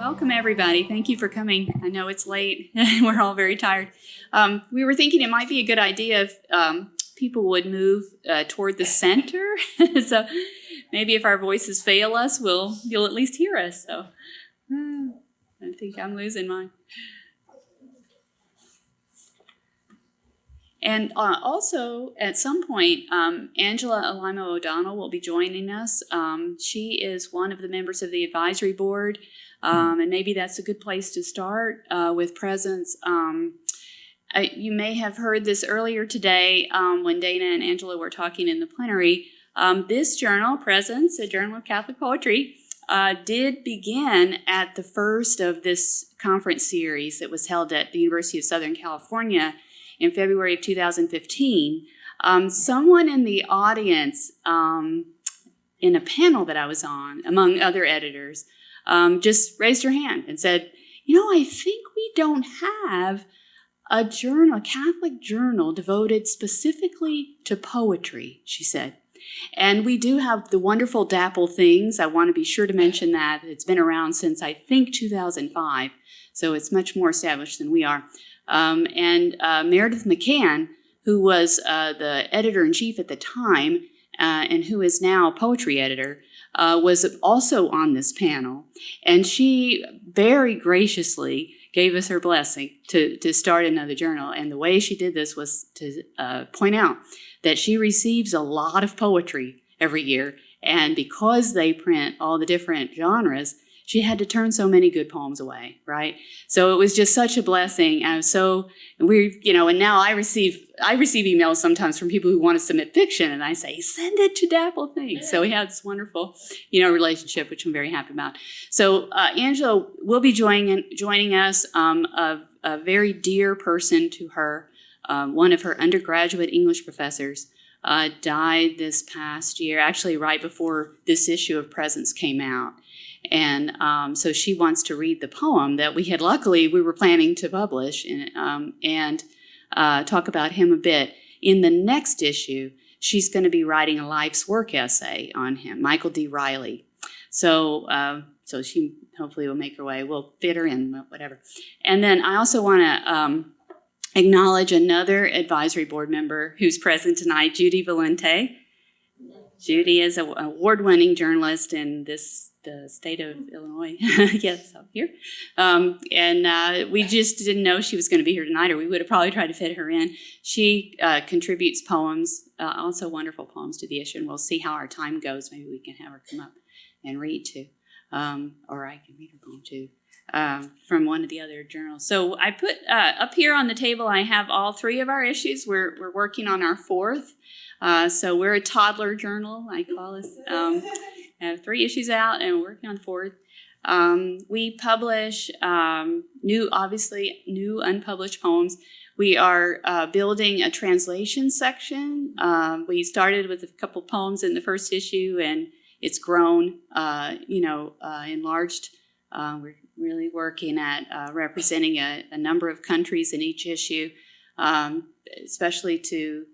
Welcome, everybody. Thank you for coming. I know it's late. We're all very tired. We were thinking it might be a good idea if people would move toward the center. So maybe if our voices fail us, you'll at least hear us. So I think I'm losing mine. And also, at some point, Angela Alaimo O'Donnell will be joining us. She is one of the members of the advisory board, and maybe that's a good place to start with presence. You may have heard this earlier today when Dana and Angela were talking in the plenary. This journal, Presence, a journal of Catholic poetry, did begin at the first of this conference series that was held at the University of Southern California in February of 2015. Someone in the audience in a panel that I was on, among other editors, just raised her hand and said, I think we don't have a Catholic journal devoted specifically to poetry, she said. And we do have the wonderful Dapple Things. I want to be sure to mention that. It's been around since, I think, 2005, so it's much more established than we are. And Meredith McCann, who was the editor-in-chief at the time and who is now poetry editor, was also on this panel. And she very graciously gave us her blessing to start another journal. And the way she did this was to point out that she receives a lot of poetry every year. And because they print all the different genres, she had to turn so many good poems away, right? So it was just such a blessing. And now I receive emails sometimes from people who want to submit fiction, and I say, send it to Dapple Things. So we have this wonderful, relationship, which I'm very happy about. So Angela will be joining us, a very dear person to her. One of her undergraduate English professors died this past year, actually right before this issue of Presence came out. And so she wants to read the poem that we were planning to publish and talk about him a bit. In the next issue, she's going to be writing a life's work essay on him, Michael D. Riley. So she hopefully will make her way. We'll fit her in, whatever. And then I also want to acknowledge another advisory board member who's present tonight, Judy Valente. Judy is an award-winning journalist in the state of Illinois. Yes, up here. And we just didn't know she was going to be here tonight, or we would have probably tried to fit her in. She contributes poems, also wonderful poems to the issue, and we'll see how our time goes. Maybe we can have her come up and read too, or I can read her poem too, from one of the other journals. So I put up here on the table, I have all three of our issues. We're working on our fourth. So we're a toddler journal, I call us. I have 3 issues out, and we're working on the 4th. We publish new unpublished poems. We are building a translation section. We started with a couple poems in the first issue, and it's grown, enlarged. We're really working at representing a number of countries in each issue, especially to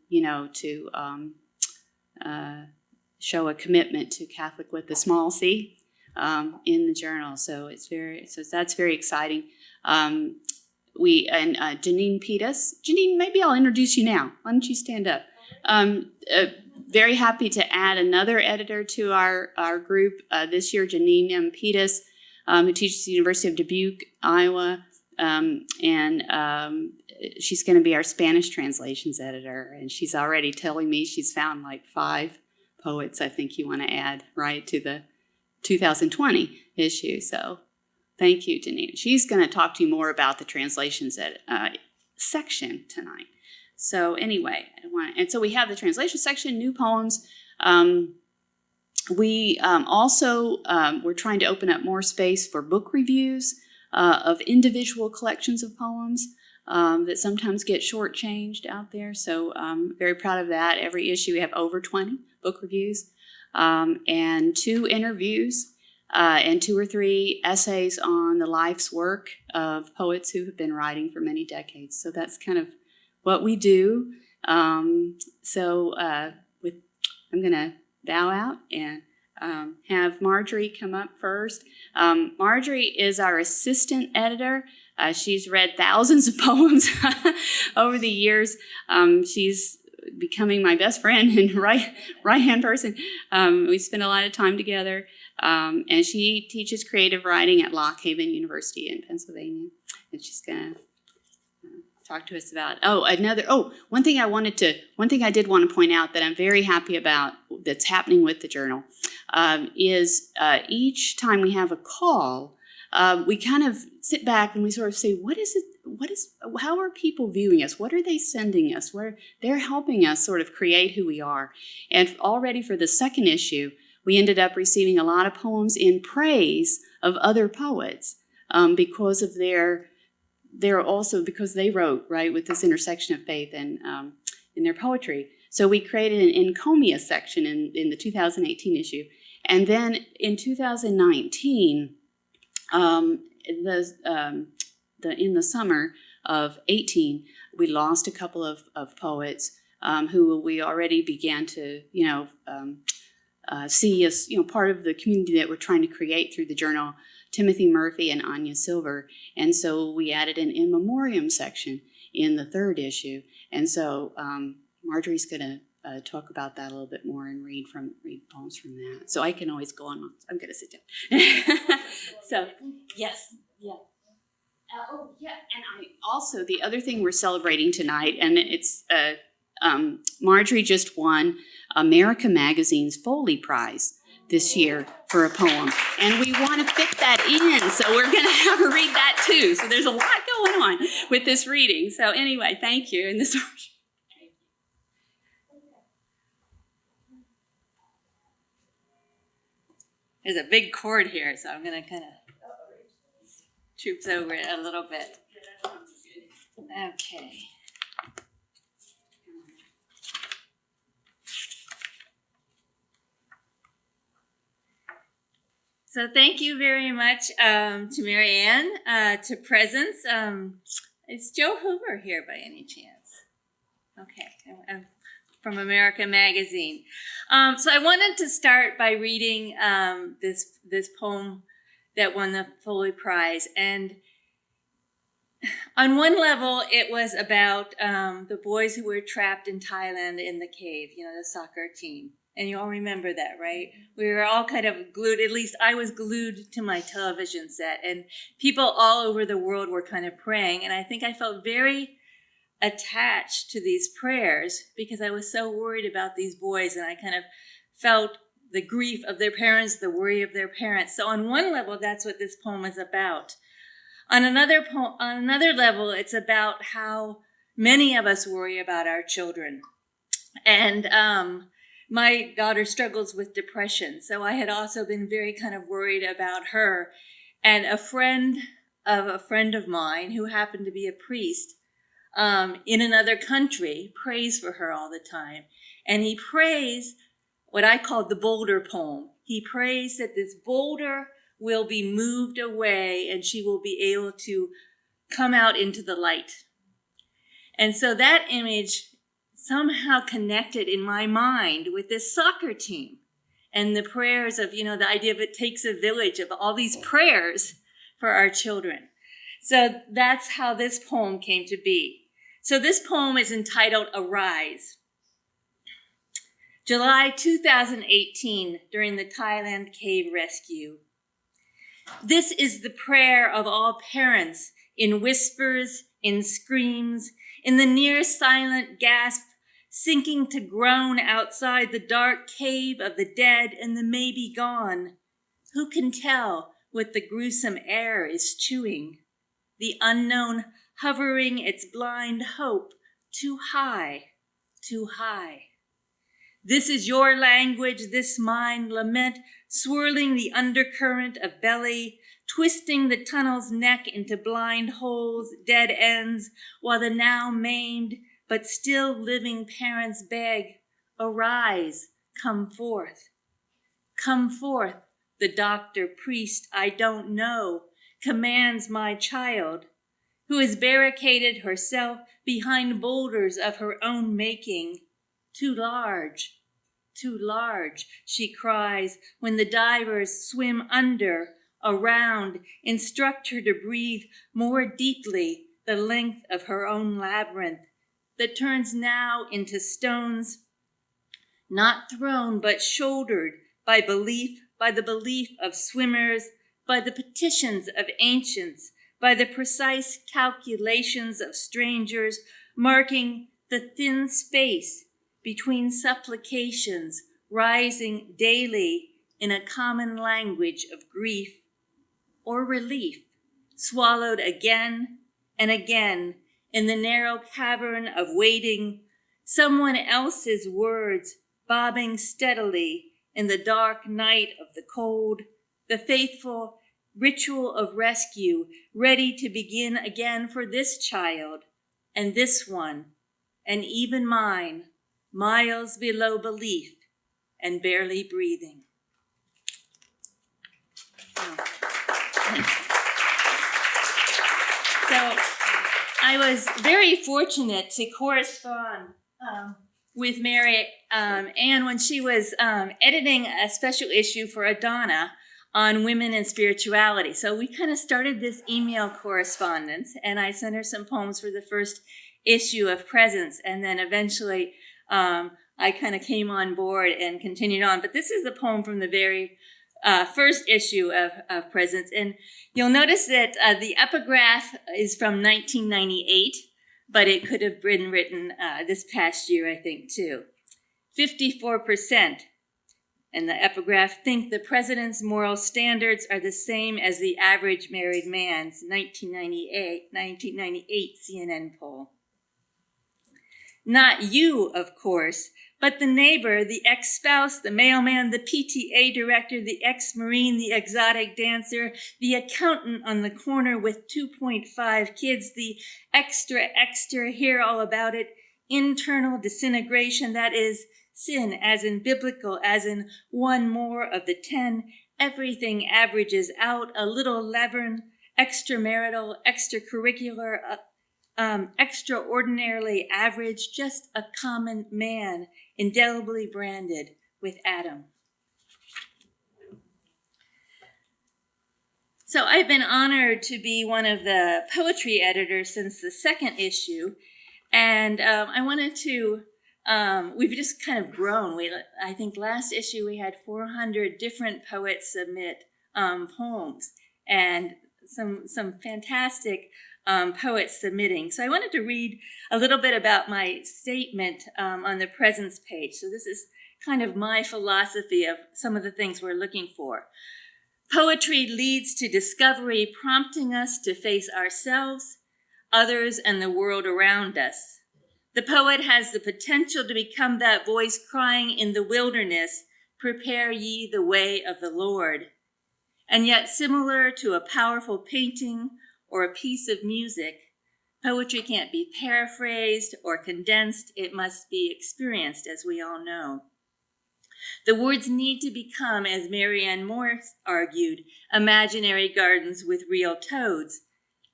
show a commitment to Catholic with a small c in the journal. So that's very exciting. Jeannine Pitas. Jeannine, maybe I'll introduce you now. Why don't you stand up? Very happy to add another editor to our group this year, Jeannine M. Pitas, who teaches at the University of Dubuque, Iowa. She's going to be our Spanish translations editor, and she's already telling me she's found like 5 poets I think you want to add, right, to the 2020 issue. So thank you, Jeannine. She's going to talk to you more about the translations section tonight. So anyway, so we have the translation section, new poems. We're trying to open up more space for book reviews of individual collections of poems that sometimes get shortchanged out there. So I'm very proud of that. Every issue we have over 20 book reviews and 2 interviews and 2 or 3 essays on the life's work of poets who have been writing for many decades. So that's kind of what we do. I'm going to bow out and have Marjorie come up first. Marjorie is our assistant editor. She's read thousands of poems over the years. She's becoming my best friend and right-hand person. We spend a lot of time together. And she teaches creative writing at Lock Haven University in Pennsylvania. And she's going to talk to us about, one thing I did want to point out that I'm very happy about that's happening with the journal is each time we have a call, we kind of sit back and we sort of say, how are people viewing us? What are they sending us? They're helping us sort of create who we are. And already for the second issue, we ended up receiving a lot of poems in praise of other poets because of because they wrote, right, with this intersection of faith and in their poetry. So we created an encomium section in the 2018 issue. And then in 2019, in the summer of 18, we lost a couple of poets who we already began to, see as, part of the community that we're trying to create through the journal, Timothy Murphy and Anya Silver. And so we added an in memoriam section in the third issue. And so Marjorie's going to talk about that a little bit more and read poems from that. So I can always go on. I'm going to sit down. So, yes. Yeah. And also the other thing we're celebrating tonight, and it's Marjorie just won America Magazine's Foley Prize this year for a poem, and we want to fit that in, so we're going to have her read that too. So there's a lot going on with this reading. So anyway, thank you. And this. There's a big cord here, so I'm going to kind of troops over it a little bit. Okay. So thank you very much to Mary Ann, to Presence. Is Joe Hoover here by any chance? Okay, I'm from America Magazine. So I wanted to start by reading this poem that won the Foley Prize. And on one level, it was about the boys who were trapped in Thailand in the cave, the soccer team. And you all remember that, right? We were all kind of glued, at least I was glued to my television set. And people all over the world were kind of praying. And I think I felt very attached to these prayers because I was so worried about these boys. And I kind of felt the grief of their parents, the worry of their parents. So on one level, that's what this poem is about. On another level, it's about how many of us worry about our children. And my daughter struggles with depression, so I had also been very kind of worried about her. And a friend of mine who happened to be a priest in another country prays for her all the time. And he prays what I called the boulder poem. He prays that this boulder will be moved away and she will be able to come out into the light. And so that image somehow connected in my mind with this soccer team and the prayers of, the idea of it takes a village, of all these prayers for our children. So that's how this poem came to be. So this poem is entitled Arise. July 2018, during the Thailand cave rescue. This is the prayer of all parents in whispers, in screams, in the near silent gasp, sinking to groan outside the dark cave of the dead and the maybe gone. Who can tell what the gruesome air is chewing? The unknown hovering its blind hope too high, too high. This is your language, this mine, lament, swirling the undercurrent of belly, twisting the tunnel's neck into blind holes, dead ends, while the now maimed but still living parents beg, arise, come forth. Come forth, the doctor, priest, I don't know, commands my child, who has barricaded herself behind boulders of her own making, too large, too large, she cries when the divers swim under, around, instruct her to breathe more deeply the length of her own labyrinth that turns now into stones, not thrown but shouldered by the belief of swimmers, by the petitions of ancients, by the precise calculations of strangers, marking the thin space between supplications, rising daily in a common language of grief or relief, swallowed again and again in the narrow cavern of waiting, someone else's words bobbing steadily in the dark night of the cold, the faithful ritual of rescue, ready to begin again for this child and this one, and even mine, miles below belief and barely breathing. So I was very fortunate to correspond with Mary Ann when she was editing a special issue for Adana on women and spirituality. So we kind of started this email correspondence, and I sent her some poems for the first issue of Presence, and then eventually I kind of came on board and continued on. But this is the poem from the very first issue of Presence, and you'll notice that the epigraph is from 1998, but it could have been written this past year, I think, too. 54%. And the epigraph, think the president's moral standards are the same as the average married man's, 1998 CNN poll. Not you, of course, but the neighbor, the ex-spouse, the mailman, the PTA director, the ex-Marine, the exotic dancer, the accountant on the corner with 2.5 kids, the extra, hear all about it, internal disintegration, that is, sin, as in biblical, as in one more of the 10, everything averages out, a little leaven, extramarital, extracurricular, extraordinarily average, just a common man, indelibly branded with Adam. So I've been honored to be one of the poetry editors since the second issue, and I wanted to we've just kind of grown. I think last issue we had 400 different poets submit poems, and some fantastic poets submitting. So I wanted to read a little bit about my statement on the Presence page. So this is kind of my philosophy of some of the things we're looking for. Poetry leads to discovery, prompting us to face ourselves, others, and the world around us. The poet has the potential to become that voice crying in the wilderness, prepare ye the way of the Lord. And yet, similar to a powerful painting or a piece of music, poetry can't be paraphrased or condensed. It must be experienced, as we all know. The words need to become, as Marianne Morse argued, imaginary gardens with real toads,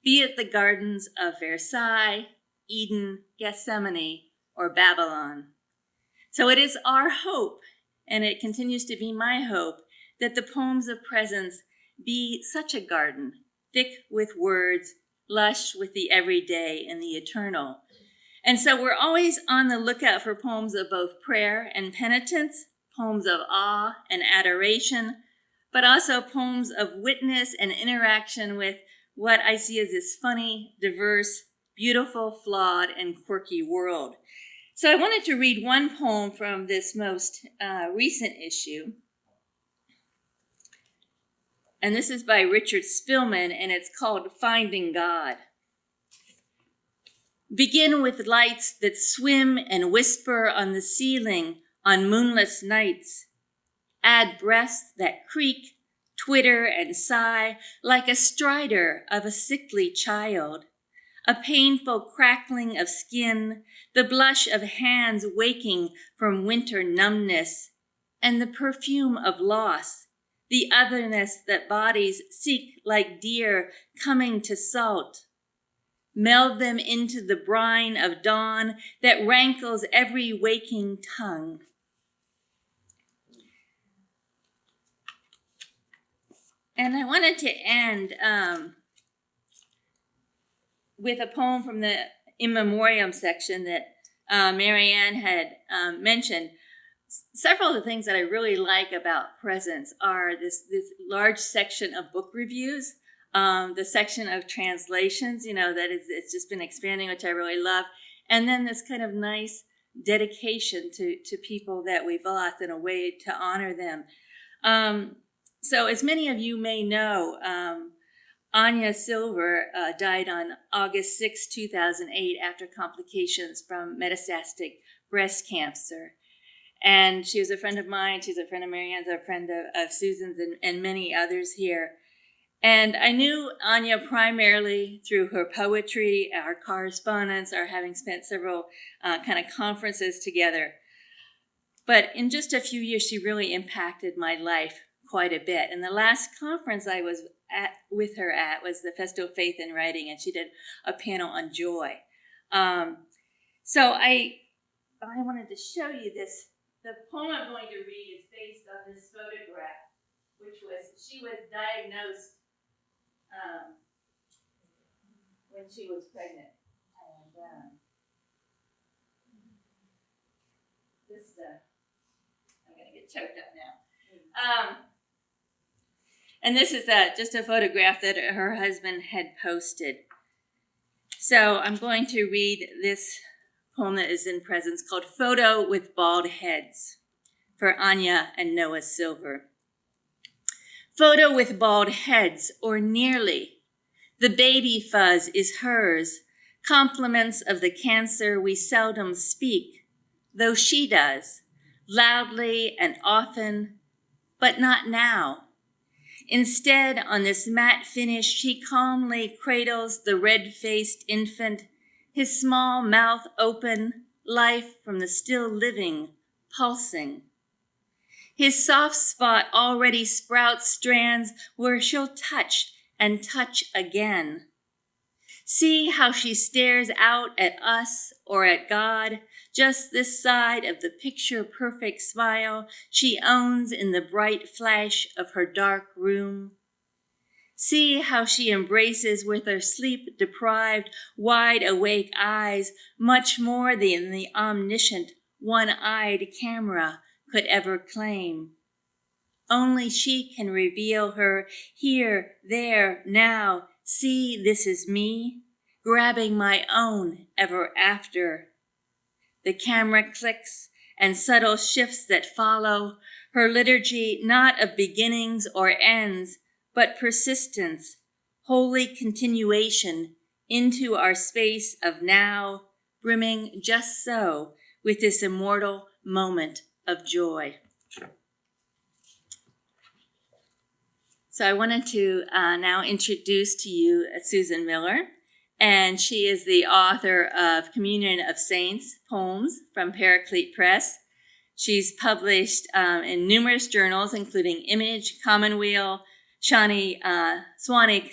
be it the gardens of Versailles, Eden, Gethsemane, or Babylon. So it is our hope, and it continues to be my hope, that the poems of Presence be such a garden, thick with words, lush with the everyday and the eternal. And so we're always on the lookout for poems of both prayer and penitence, poems of awe and adoration, but also poems of witness and interaction with what I see as this funny, diverse, beautiful, flawed, and quirky world. So I wanted to read one poem from this most recent issue. And this is by Richard Spillman, and it's called Finding God. Begin with lights that swim and whisper on the ceiling on moonless nights. Add breaths that creak, twitter, and sigh like a stridor of a sickly child. A painful crackling of skin, the blush of hands waking from winter numbness, and the perfume of loss, the otherness that bodies seek like deer coming to salt. Meld them into the brine of dawn that rankles every waking tongue. And I wanted to end with a poem from the In Memoriam section that Marianne had mentioned. Several of the things that I really like about Presence are this large section of book reviews, the section of translations, it's just been expanding, which I really love. And then this kind of nice dedication to people that we've lost in a way to honor them. So as many of you may know, Anya Silver died on August 6, 2008 after complications from metastatic breast cancer. And she was a friend of mine. She's a friend of Marianne's, a friend of Susan's, and many others here. And I knew Anya primarily through her poetry, our correspondence, our having spent several kind of conferences together. But in just a few years, she really impacted my life quite a bit. And the last conference I was with her at was the Festival of Faith in Writing, and she did a panel on joy. So I wanted to show you this. The poem I'm going to read is based on this photograph, she was diagnosed when she was pregnant. And I'm going to get choked up now. And this is just a photograph that her husband had posted. So I'm going to read this poem that is in Presence called Photo with Bald Heads for Anya and Noah Silver. Photo with bald heads, or nearly. The baby fuzz is hers, compliments of the cancer we seldom speak, though she does, loudly and often, but not now. Instead, on this matte finish, she calmly cradles the red-faced infant, his small mouth open, life from the still living, pulsing. His soft spot already sprouts strands where she'll touch and touch again. See how she stares out at us or at God, just this side of the picture-perfect smile she owns in the bright flash of her dark room. See how she embraces with her sleep-deprived, wide-awake eyes much more than the omniscient, one-eyed camera could ever claim. Only she can reveal her here, there, now. See, this is me, grabbing my own ever after. The camera clicks and subtle shifts that follow, her liturgy not of beginnings or ends, but persistence, holy continuation into our space of now, brimming just so with this immortal moment of joy. So I wanted to now introduce to you Susan Miller, and she is the author of Communion of Saints Poems from Paraclete Press. She's published in numerous journals, including Image, Commonweal, Swanee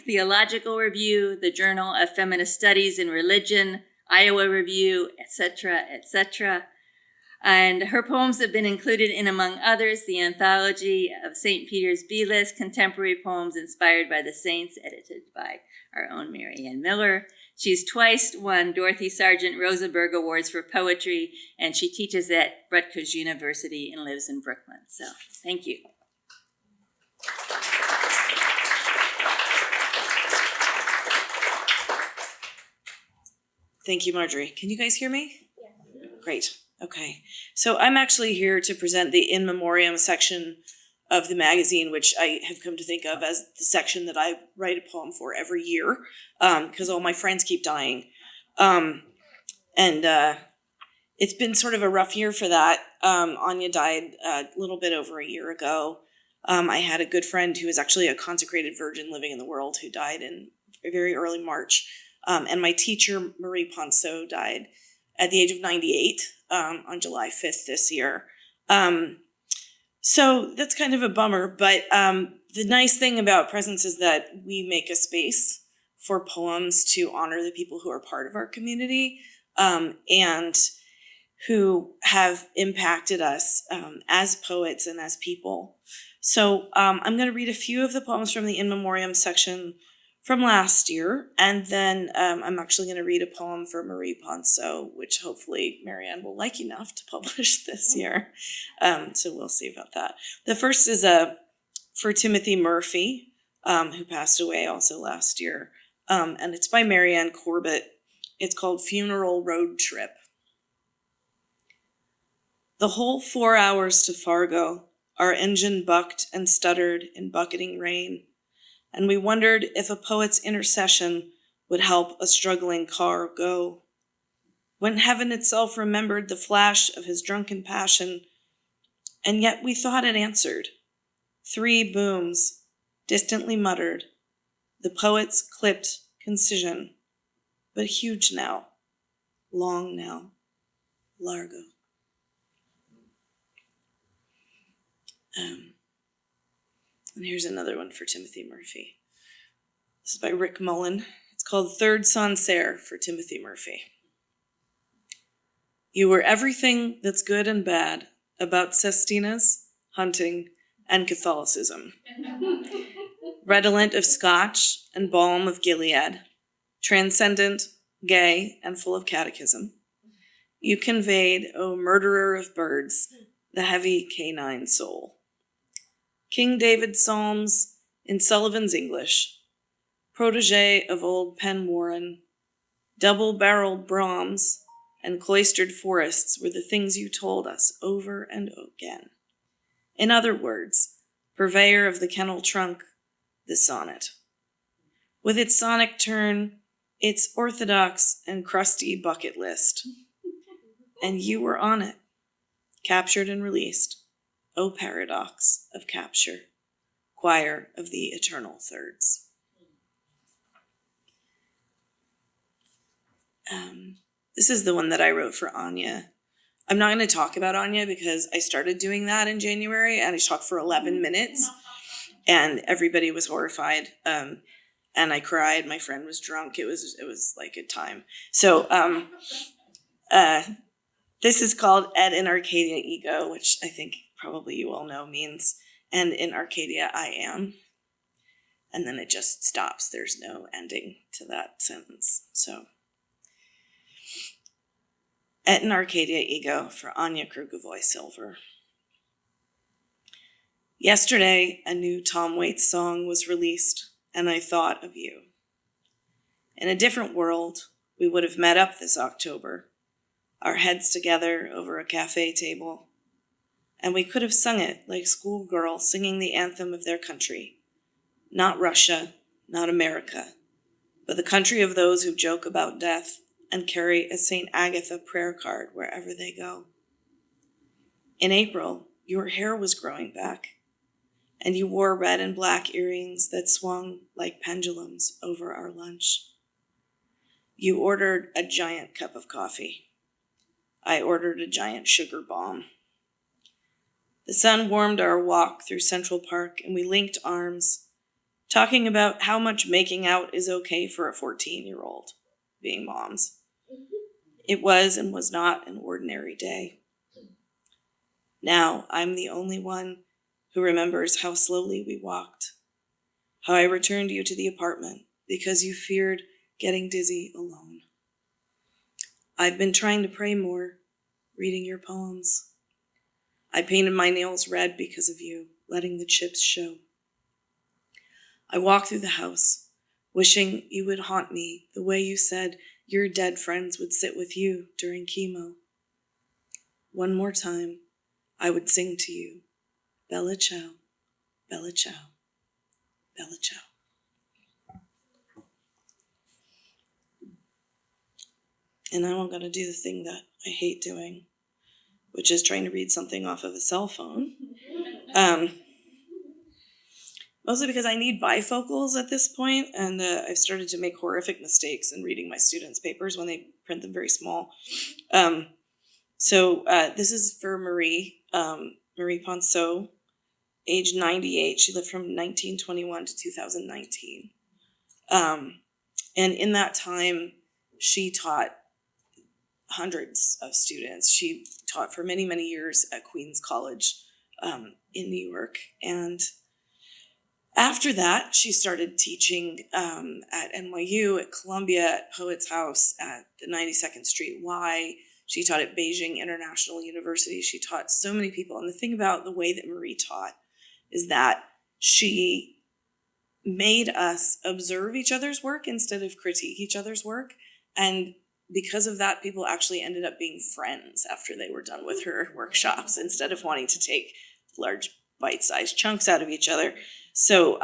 Theological Review, the Journal of Feminist Studies in Religion, Iowa Review, etc., etc. And her poems have been included in, among others, the anthology of St. Peter's B-List, Contemporary Poems Inspired by the Saints, edited by our own Marianne Miller. She's twice won Dorothy Sargent Rosenberg Awards for Poetry, and she teaches at Rutgers University and lives in Brooklyn. So, thank you. Thank you, Marjorie. Can you guys hear me? Yeah. Great. Okay. So I'm actually here to present the In Memoriam section of the magazine, which I have come to think of as the section that I write a poem for every year, because all my friends keep dying. It's been sort of a rough year for that. Anya died a little bit over a year ago. I had a good friend who was actually a consecrated virgin living in the world who died in very early March. And my teacher, Marie Ponceau, died at the age of 98 on July 5th this year. So that's kind of a bummer, but the nice thing about Presence is that we make a space for poems to honor the people who are part of our community and who have impacted us as poets and as people. So I'm going to read a few of the poems from the In Memoriam section from last year, and then I'm actually going to read a poem for Marie Ponceau, which hopefully Marianne will like enough to publish this year. So we'll see about that. The first is for Timothy Murphy, who passed away also last year, and it's by Marianne Corbett. It's called Funeral Road Trip. The whole 4 hours to Fargo, our engine bucked and stuttered in bucketing rain, and we wondered if a poet's intercession would help a struggling car go. When heaven itself remembered the flash of his drunken passion, and yet we thought it answered. 3 booms, distantly muttered, the poet's clipped concision, but huge now, long now, largo. And here's another one for Timothy Murphy. This is by Rick Mullen. It's called Third Sancerre for Timothy Murphy. You were everything that's good and bad about sestinas, hunting, and Catholicism. Redolent of Scotch and balm of Gilead, transcendent, gay, and full of catechism. You conveyed, O murderer of birds, the heavy canine soul. King David's Psalms in Sullivan's English, protege of old Pen Warren, double-barreled Brahms, and cloistered forests were the things you told us over and again. In other words, purveyor of the kennel trunk, the sonnet. With its sonic turn, its orthodox and crusty bucket list. And you were on it, captured and released. O paradox of capture, choir of the eternal thirds. This is the one that I wrote for Anya. I'm not going to talk about Anya because I started doing that in January and I talked for 11 minutes and everybody was horrified. And I cried. My friend was drunk. It was like a time. So this is called Et in Arcadia Ego, which I think probably you all know means, and in Arcadia I am. And then it just stops. There's no ending to that sentence. So, Et in Arcadia Ego for Anya Krugovoy Silver. Yesterday, a new Tom Waits song was released, and I thought of you. In a different world, we would have met up this October, our heads together over a cafe table, and we could have sung it like schoolgirls singing the anthem of their country. Not Russia, not America, but the country of those who joke about death and carry a St. Agatha prayer card wherever they go. In April, your hair was growing back, and you wore red and black earrings that swung like pendulums over our lunch. You ordered a giant cup of coffee. I ordered a giant sugar bomb. The sun warmed our walk through Central Park, and we linked arms, talking about how much making out is okay for a 14-year-old, being moms. It was and was not an ordinary day. Now I'm the only one who remembers how slowly we walked, how I returned you to the apartment because you feared getting dizzy alone. I've been trying to pray more, reading your poems. I painted my nails red because of you, letting the chips show. I walked through the house, wishing you would haunt me the way you said your dead friends would sit with you during chemo. One more time, I would sing to you, Bella Ciao, Bella Ciao, Bella Ciao. And now I'm going to do the thing that I hate doing, which is trying to read something off of a cell phone. Mostly because I need bifocals at this point, and I've started to make horrific mistakes in reading my students' papers when they print them very small. So this is for Marie Ponceau, age 98. She lived from 1921 to 2019. And in that time, she taught hundreds of students. She taught for many, many years at Queens College in New York. And after that, she started teaching at NYU, at Columbia, at Poets House, at the 92nd Street Y. She taught at Beijing International University. She taught so many people. And the thing about the way that Marie taught is that she made us observe each other's work instead of critique each other's work. And because of that, people actually ended up being friends after they were done with her workshops instead of wanting to take large bite-sized chunks out of each other. So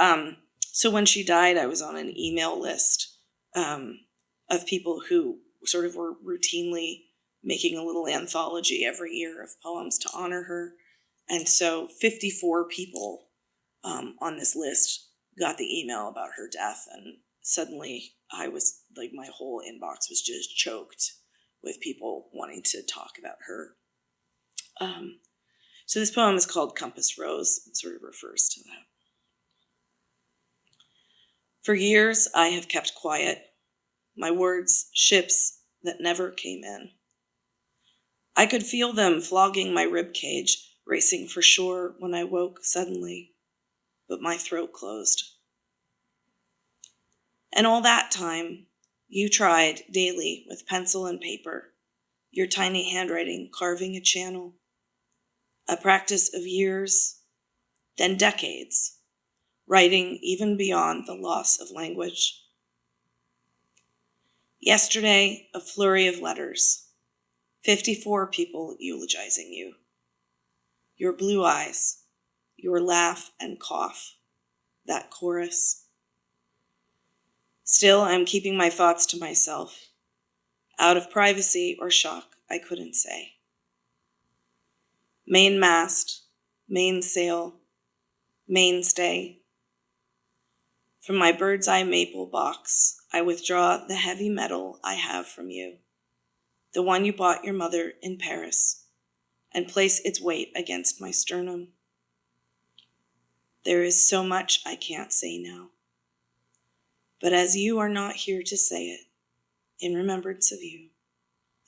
when she died, I was on an email list of people who sort of were routinely making a little anthology every year of poems to honor her. And so 54 people on this list got the email about her death, and suddenly I was like, my whole inbox was just choked with people wanting to talk about her. So this poem is called Compass Rose. It sort of refers to that. For years I have kept quiet, my words ships that never came in. I could feel them flogging my rib cage, racing for shore when I woke suddenly, but my throat closed. And all that time, you tried daily with pencil and paper, your tiny handwriting carving a channel, a practice of years, then decades, writing even beyond the loss of language. Yesterday, a flurry of letters, 54 people eulogizing you. Your blue eyes, your laugh and cough, that chorus. Still, I'm keeping my thoughts to myself. Out of privacy or shock, I couldn't say. Mainmast, mainsail, mainstay. From my bird's eye maple box, I withdraw the heavy metal I have from you, the one you bought your mother in Paris, and place its weight against my sternum. There is so much I can't say now. But as you are not here to say it, in remembrance of you,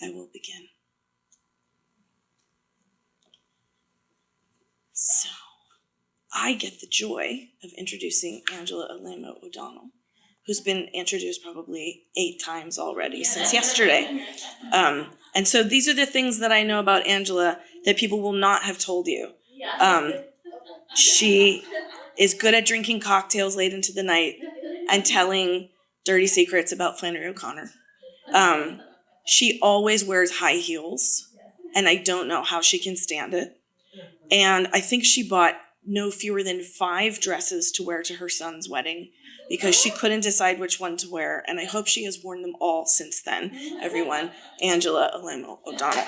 I will begin. So, I get the joy of introducing Angela Alaimo O'Donnell, who's been introduced probably 8 times already since yesterday. And so these are the things that I know about Angela that people will not have told you. She is good at drinking cocktails late into the night and telling dirty secrets about Flannery O'Connor. She always wears high heels, and I don't know how she can stand it. And I think she bought no fewer than 5 dresses to wear to her son's wedding because she couldn't decide which one to wear, and I hope she has worn them all since then. Everyone, Angela Alaimo O'Donnell.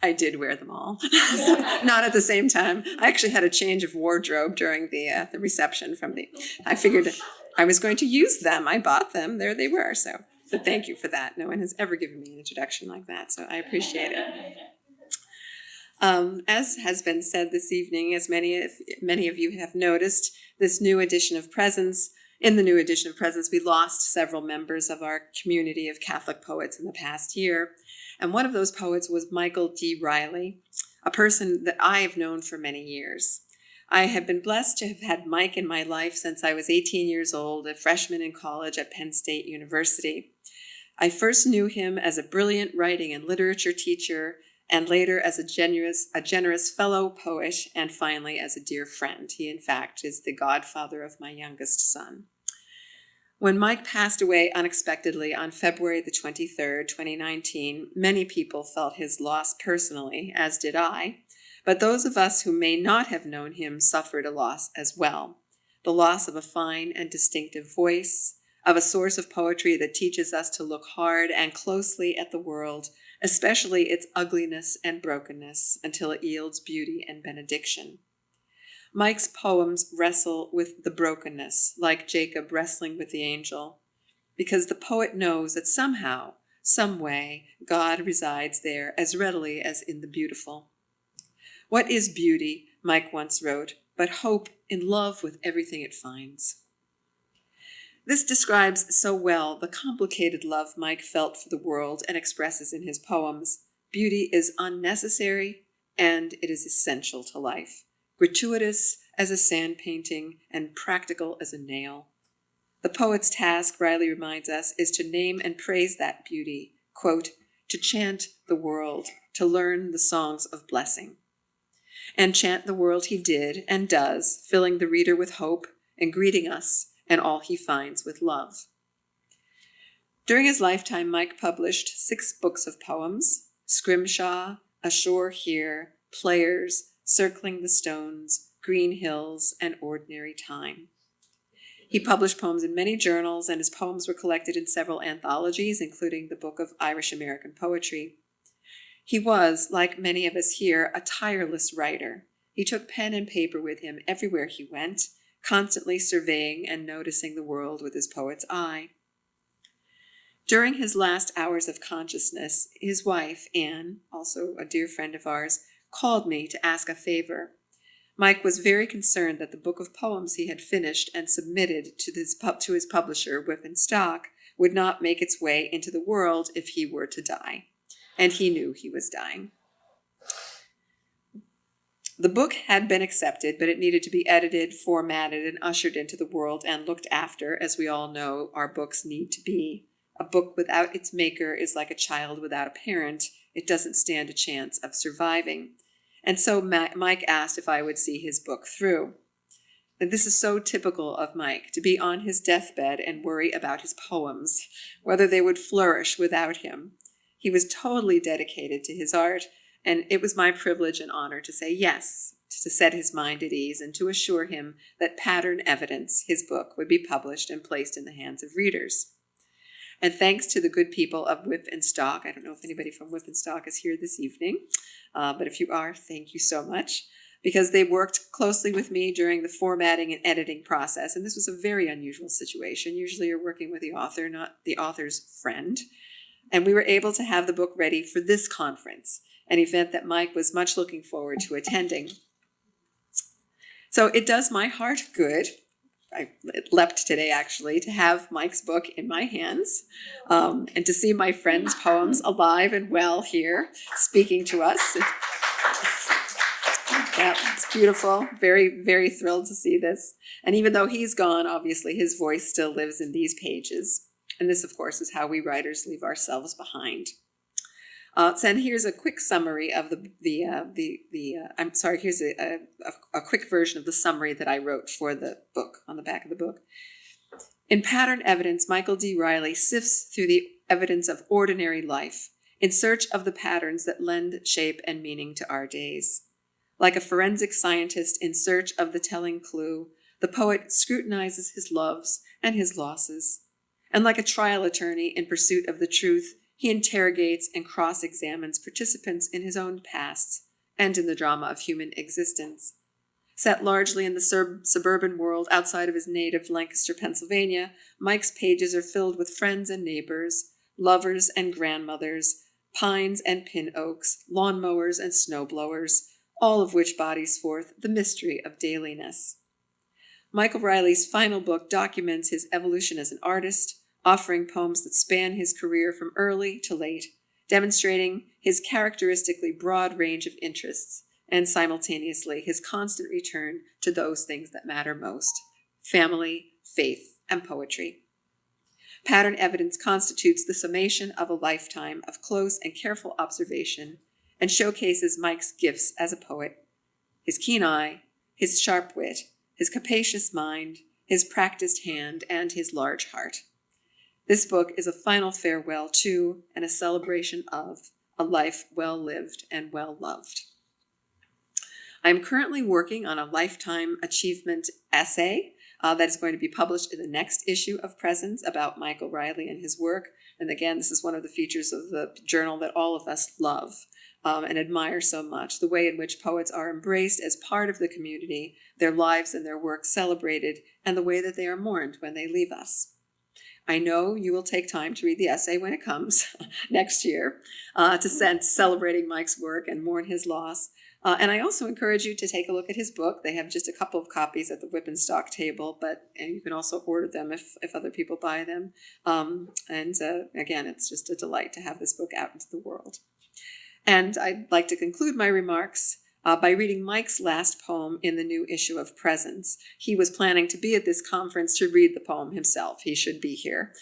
I did wear them all, not at the same time. I actually had a change of wardrobe during the reception I figured I was going to use them. I bought them. There they were. So thank you for that. No one has ever given me an introduction like that, so I appreciate it. As has been said this evening, as many of you have noticed, in the new edition of Presence, we lost several members of our community of Catholic poets in the past year. And one of those poets was Michael D. Riley, a person that I have known for many years. I have been blessed to have had Mike in my life since I was 18 years old, a freshman in college at Penn State University. I first knew him as a brilliant writing and literature teacher, and later as a generous fellow poet, and finally as a dear friend. He, in fact, is the godfather of my youngest son. When Mike passed away unexpectedly on February the 23rd, 2019, many people felt his loss personally, as did I, but those of us who may not have known him suffered a loss as well. The loss of a fine and distinctive voice, of a source of poetry that teaches us to look hard and closely at the world, especially its ugliness and brokenness, until it yields beauty and benediction. Mike's poems wrestle with the brokenness, like Jacob wrestling with the angel, because the poet knows that somehow, some way, God resides there as readily as in the beautiful. What is beauty, Mike once wrote, but hope in love with everything it finds? This describes so well the complicated love Mike felt for the world and expresses in his poems. Beauty is unnecessary and it is essential to life, gratuitous as a sand painting and practical as a nail. The poet's task, Riley reminds us, is to name and praise that beauty, quote, to chant the world, to learn the songs of blessing. And chant the world he did and does, filling the reader with hope and greeting us and all he finds with love. During his lifetime, Mike published 6 books of poems: Scrimshaw, Ashore Here, Players, Circling the Stones, Green Hills, and Ordinary Time. He published poems in many journals, and his poems were collected in several anthologies, including the Book of Irish American Poetry. He was, like many of us here, a tireless writer. He took pen and paper with him everywhere he went, constantly surveying and noticing the world with his poet's eye. During his last hours of consciousness, his wife, Anne, also a dear friend of ours, called me to ask a favor. Mike was very concerned that the book of poems he had finished and submitted to his publisher, Whip and Stock, would not make its way into the world if he were to die. And he knew he was dying. The book had been accepted, but it needed to be edited, formatted, and ushered into the world and looked after, as we all know our books need to be. A book without its maker is like a child without a parent. It doesn't stand a chance of surviving. And so Mike asked if I would see his book through. And this is so typical of Mike, to be on his deathbed and worry about his poems, whether they would flourish without him. He was totally dedicated to his art, and it was my privilege and honor to say yes, to set his mind at ease and to assure him that Pattern Evidence, his book, would be published and placed in the hands of readers. And thanks to the good people of Whip and Stock, I don't know if anybody from Whip and Stock is here this evening, but if you are, thank you so much, because they worked closely with me during the formatting and editing process. And this was a very unusual situation. Usually you're working with the author, not the author's friend. And we were able to have the book ready for this conference, an event that Mike was much looking forward to attending. So it does my heart good. I leapt today, actually, to have Mike's book in my hands and to see my friend's poems alive and well here, speaking to us. Yeah, it's beautiful. Very, very thrilled to see this. And even though he's gone, obviously, his voice still lives in these pages. And this, of course, is how we writers leave ourselves behind. And here's a quick summary of here's a quick version of the summary that I wrote for the book, on the back of the book. In Pattern Evidence, Michael D. Riley sifts through the evidence of ordinary life in search of the patterns that lend shape and meaning to our days. Like a forensic scientist in search of the telling clue, the poet scrutinizes his loves and his losses. And like a trial attorney in pursuit of the truth, he interrogates and cross-examines participants in his own pasts and in the drama of human existence. Set largely in the suburban world outside of his native Lancaster, Pennsylvania, Mike's pages are filled with friends and neighbors, lovers and grandmothers, pines and pin oaks, lawnmowers and snowblowers, all of which bodies forth the mystery of dailiness. Michael Riley's final book documents his evolution as an artist, offering poems that span his career from early to late, demonstrating his characteristically broad range of interests and simultaneously his constant return to those things that matter most: family, faith, and poetry. Pattern Evidence constitutes the summation of a lifetime of close and careful observation and showcases Mike's gifts as a poet: his keen eye, his sharp wit, his capacious mind, his practiced hand, and his large heart. This book is a final farewell to and a celebration of a life well lived and well loved. I am currently working on a lifetime achievement essay that is going to be published in the next issue of Presence about Michael Riley and his work. And again, this is one of the features of the journal that all of us love and admire so much, the way in which poets are embraced as part of the community, their lives and their work celebrated, and the way that they are mourned when they leave us. I know you will take time to read the essay when it comes next year, celebrating Mike's work and mourn his loss. And I also encourage you to take a look at his book. They have just a couple of copies at the whip and stock table, and you can also order them if other people buy them. Again, it's just a delight to have this book out into the world. And I'd like to conclude my remarks by reading Mike's last poem in the new issue of Presence. He was planning to be at this conference to read the poem himself. He should be here.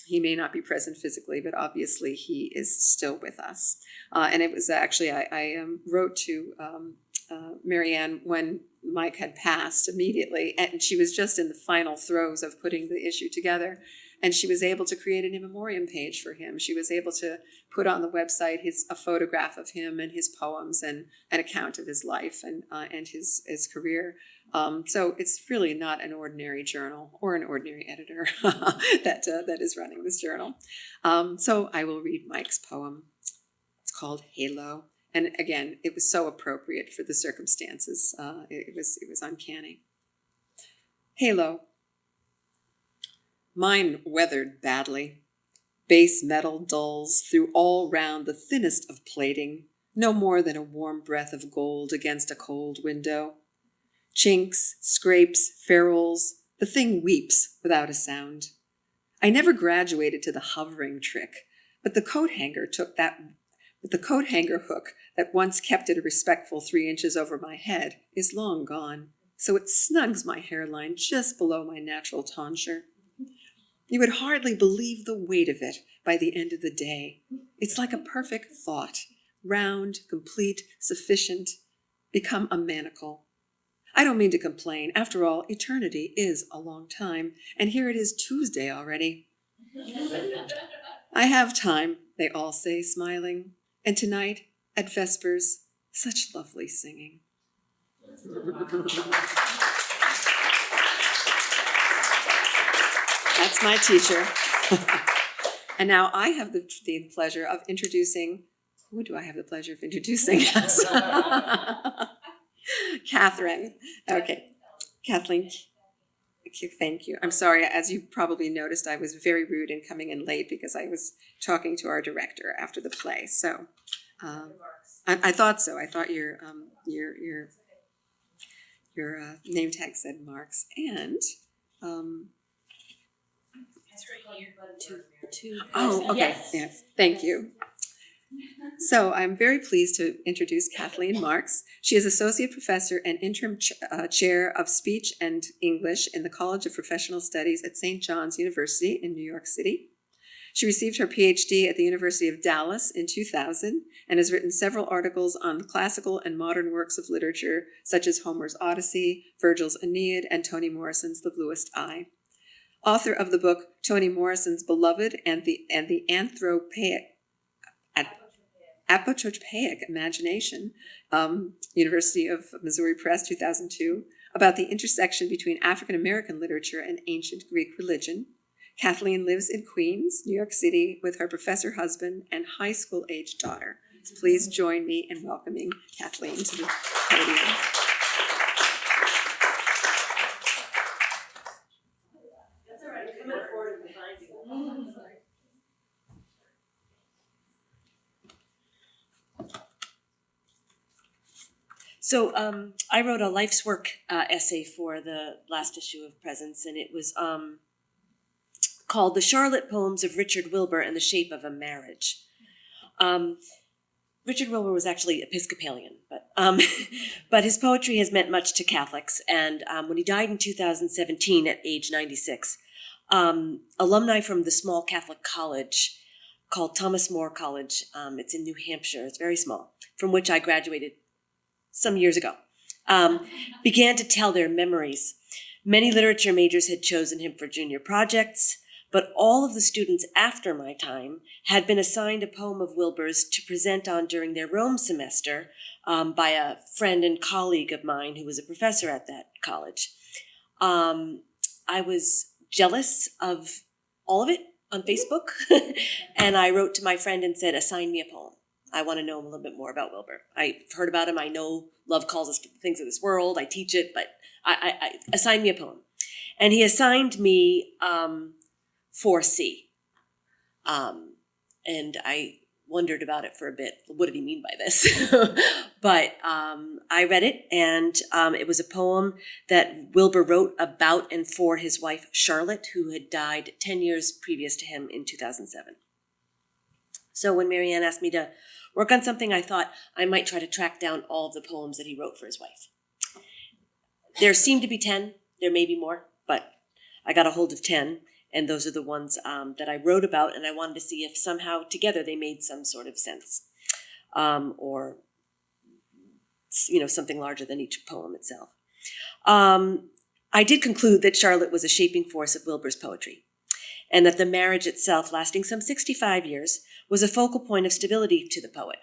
He may not be present physically, but obviously he is still with us. And it was actually, I wrote to Marianne when Mike had passed immediately, and she was just in the final throes of putting the issue together. And she was able to create an in memoriam page for him. She was able to put on the website a photograph of him and his poems and an account of his life and his career. So it's really not an ordinary journal or an ordinary editor that is running this journal. So I will read Mike's poem. It's called Halo. And again, it was so appropriate for the circumstances. It was uncanny. Halo. Mine weathered badly. Base metal dulls through all round the thinnest of plating, no more than a warm breath of gold against a cold window. Chinks, scrapes, ferrules, the thing weeps without a sound. I never graduated to the hovering trick, but the coat hanger hook that once kept it a respectful 3 inches over my head is long gone, so it snugs my hairline just below my natural tonsure. You would hardly believe the weight of it by the end of the day. It's like a perfect thought, round, complete, sufficient, become a manacle. I don't mean to complain. After all, eternity is a long time, and here it is Tuesday already. I have time, they all say, smiling, and tonight, at Vespers, such lovely singing. That's my teacher. And now I have the pleasure of introducing, who do I have the pleasure of introducing? Catherine. Okay, Kathleen, thank you. I'm sorry, as you probably noticed, I was very rude in coming in late because I was talking to our director after the play. So I thought so. I thought your name tag said Marks, and It's right here. Two. oh, okay, yes, thank you. So I'm very pleased to introduce Kathleen Marks. She is Associate Professor and Interim Chair of Speech and English in the College of Professional Studies at St. John's University in New York City. She received her PhD at the University of Dallas in 2000 and has written several articles on classical and modern works of literature such as Homer's Odyssey, Virgil's Aeneid, and Toni Morrison's The Bluest Eye. Author of the book Toni Morrison's Beloved and the Apotropaic Imagination, University of Missouri Press, 2002, about the intersection between African American literature and ancient Greek religion. Kathleen lives in Queens, New York City, with her professor husband and high school-aged daughter. So please join me in welcoming Kathleen to the podium. So I wrote a life's work essay for the last issue of Presence, and it was called The Charlotte Poems of Richard Wilbur and the Shape of a Marriage. Richard Wilbur was actually Episcopalian, but his poetry has meant much to Catholics. And when he died in 2017 at age 96, alumni from the small Catholic college called Thomas More College, it's in New Hampshire, it's very small, from which I graduated some years ago, began to tell their memories. Many literature majors had chosen him for junior projects, but all of the students after my time had been assigned a poem of Wilbur's to present on during their Rome semester by a friend and colleague of mine who was a professor at that college. I was jealous of all of it on Facebook, and I wrote to my friend and said, assign me a poem. I want to know a little bit more about Wilbur. I've heard about him. I know love calls us to the things of this world. I teach it, but I assigned me a poem. And he assigned me 4C. And I wondered about it for a bit. What did he mean by this? But I read it, and it was a poem that Wilbur wrote about and for his wife, Charlotte, who had died 10 years previous to him in 2007. So when Marianne asked me to work on something, I thought I might try to track down all of the poems that he wrote for his wife. There seem to be 10. There may be more, but I got a hold of 10. And those are the ones that I wrote about, and I wanted to see if somehow together they made some sort of sense, or something larger than each poem itself. I did conclude that Charlotte was a shaping force of Wilbur's poetry, and that the marriage itself, lasting some 65 years, was a focal point of stability to the poet.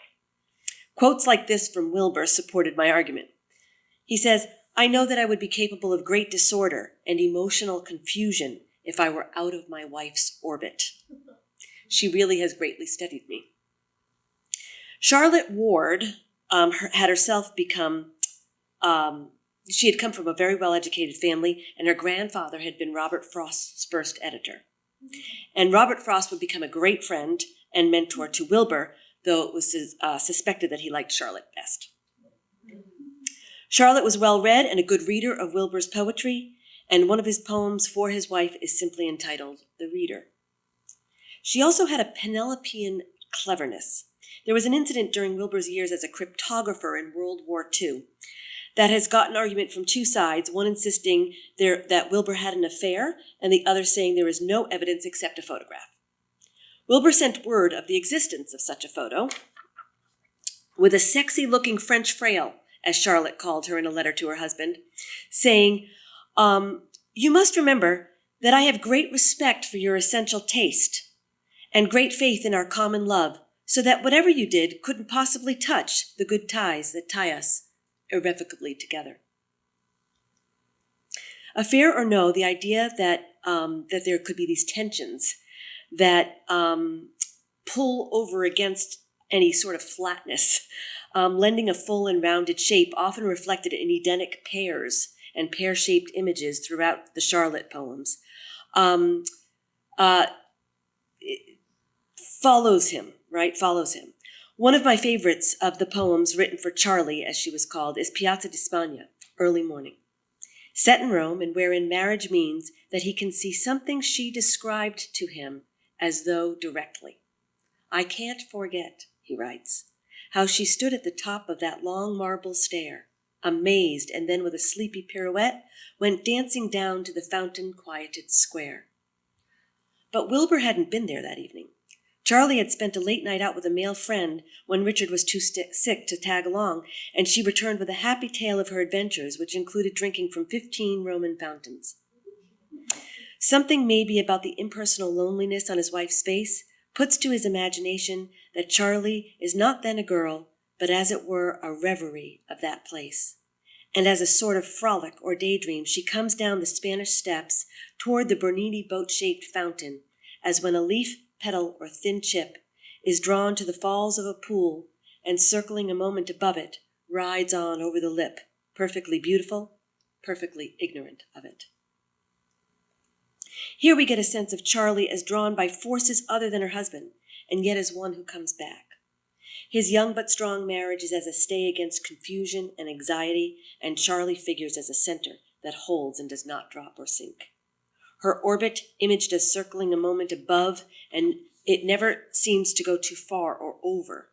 Quotes like this from Wilbur supported my argument. He says, "I know that I would be capable of great disorder and emotional confusion if I were out of my wife's orbit. She really has greatly steadied me." Charlotte Ward had herself become, she had come from a very well-educated family, and her grandfather had been Robert Frost's first editor. And Robert Frost would become a great friend and mentor to Wilbur, though it was suspected that he liked Charlotte best. Charlotte was well-read and a good reader of Wilbur's poetry, and one of his poems for his wife is simply entitled The Reader. She also had a Penelopean cleverness. There was an incident during Wilbur's years as a cryptographer in World War II that has gotten argument from two sides, one insisting that Wilbur had an affair, and the other saying there is no evidence except a photograph. Wilbur sent word of the existence of such a photo with a sexy-looking French fraile, as Charlotte called her in a letter to her husband, saying, "You must remember that I have great respect for your essential taste and great faith in our common love, so that whatever you did couldn't possibly touch the good ties that tie us irrevocably together." Affair or no, the idea that there could be these tensions that pull over against any sort of flatness, lending a full and rounded shape, often reflected in Edenic pairs and pear-shaped images throughout the Charlotte poems, follows him. One of my favorites of the poems written for Charlie, as she was called, is Piazza di Spagna, Early Morning. Set in Rome, and wherein marriage means that he can see something she described to him as though directly. "I can't forget," he writes, "how she stood at the top of that long marble stair, amazed, and then with a sleepy pirouette, went dancing down to the fountain-quieted square." But Wilbur hadn't been there that evening. Charlie had spent a late night out with a male friend when Richard was too sick to tag along, and she returned with a happy tale of her adventures, which included drinking from 15 Roman fountains. Something maybe about the impersonal loneliness on his wife's face puts to his imagination that Charlie is not then a girl, but as it were a reverie of that place. And as a sort of frolic or daydream, she comes down the Spanish steps toward the Bernini boat-shaped fountain, as when a leaf, petal, or thin chip is drawn to the falls of a pool and, circling a moment above it, rides on over the lip, perfectly beautiful, perfectly ignorant of it. Here we get a sense of Charlie as drawn by forces other than her husband, and yet as one who comes back. His young but strong marriage is as a stay against confusion and anxiety, and Charlie figures as a center that holds and does not drop or sink. Her orbit imaged as circling a moment above, and it never seems to go too far or over,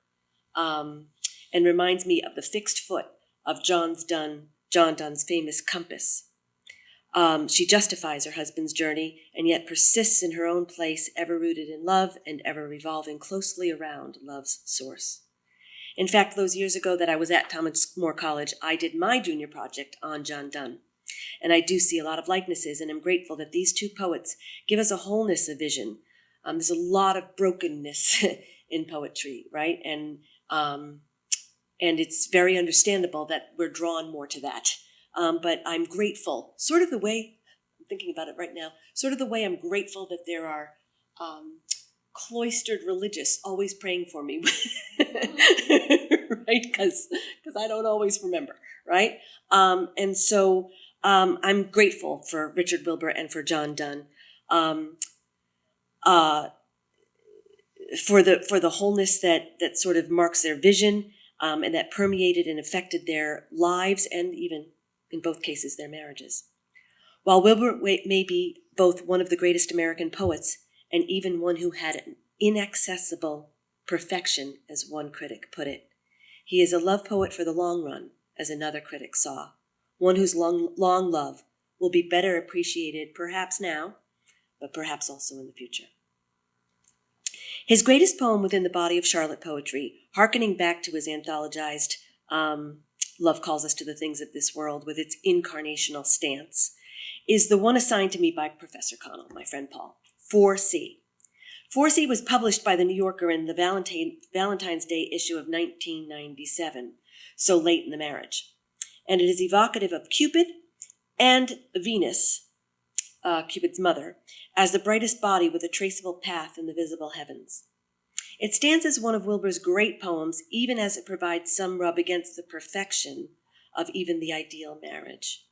and reminds me of the fixed foot of John Donne's famous compass. She justifies her husband's journey and yet persists in her own place, ever rooted in love and ever revolving closely around love's source. In fact, those years ago that I was at Thomas More College, I did my junior project on John Donne. And I do see a lot of likenesses, and I'm grateful that these two poets give us a wholeness of vision. There's a lot of brokenness in poetry, right? And it's very understandable that we're drawn more to that. But I'm grateful, sort of the way, I'm thinking about it right now, sort of the way I'm grateful that there are cloistered religious always praying for me, right? Because I don't always remember, right? And so I'm grateful for Richard Wilbur and for John Donne. for the wholeness that sort of marks their vision, and that permeated and affected their lives and even, in both cases, their marriages. While Wilbur may be both one of the greatest American poets and even one who had an inaccessible perfection, as one critic put it, he is a love poet for the long run, as another critic saw, one whose long love will be better appreciated perhaps now, but perhaps also in the future. His greatest poem within the body of Charlotte poetry, hearkening back to his anthologized Love Calls Us to the Things of This World with its incarnational stance, is the one assigned to me by Professor Connell, my friend Paul, 4C. 4C was published by the New Yorker in the Valentine's Day issue of 1997, so late in the marriage. And it is evocative of Cupid and Venus, Cupid's mother, as the brightest body with a traceable path in the visible heavens. It stands as one of Wilbur's great poems, even as it provides some rub against the perfection of even the ideal marriage.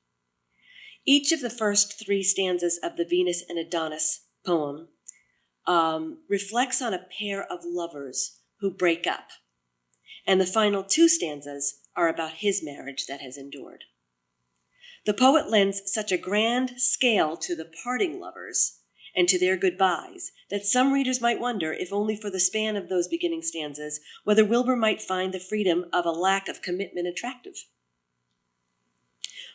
Each of the first 3 stanzas of the Venus and Adonis poem reflects on a pair of lovers who break up, and the final 2 stanzas are about his marriage that has endured. The poet lends such a grand scale to the parting lovers and to their goodbyes that some readers might wonder, if only for the span of those beginning stanzas, whether Wilbur might find the freedom of a lack of commitment attractive.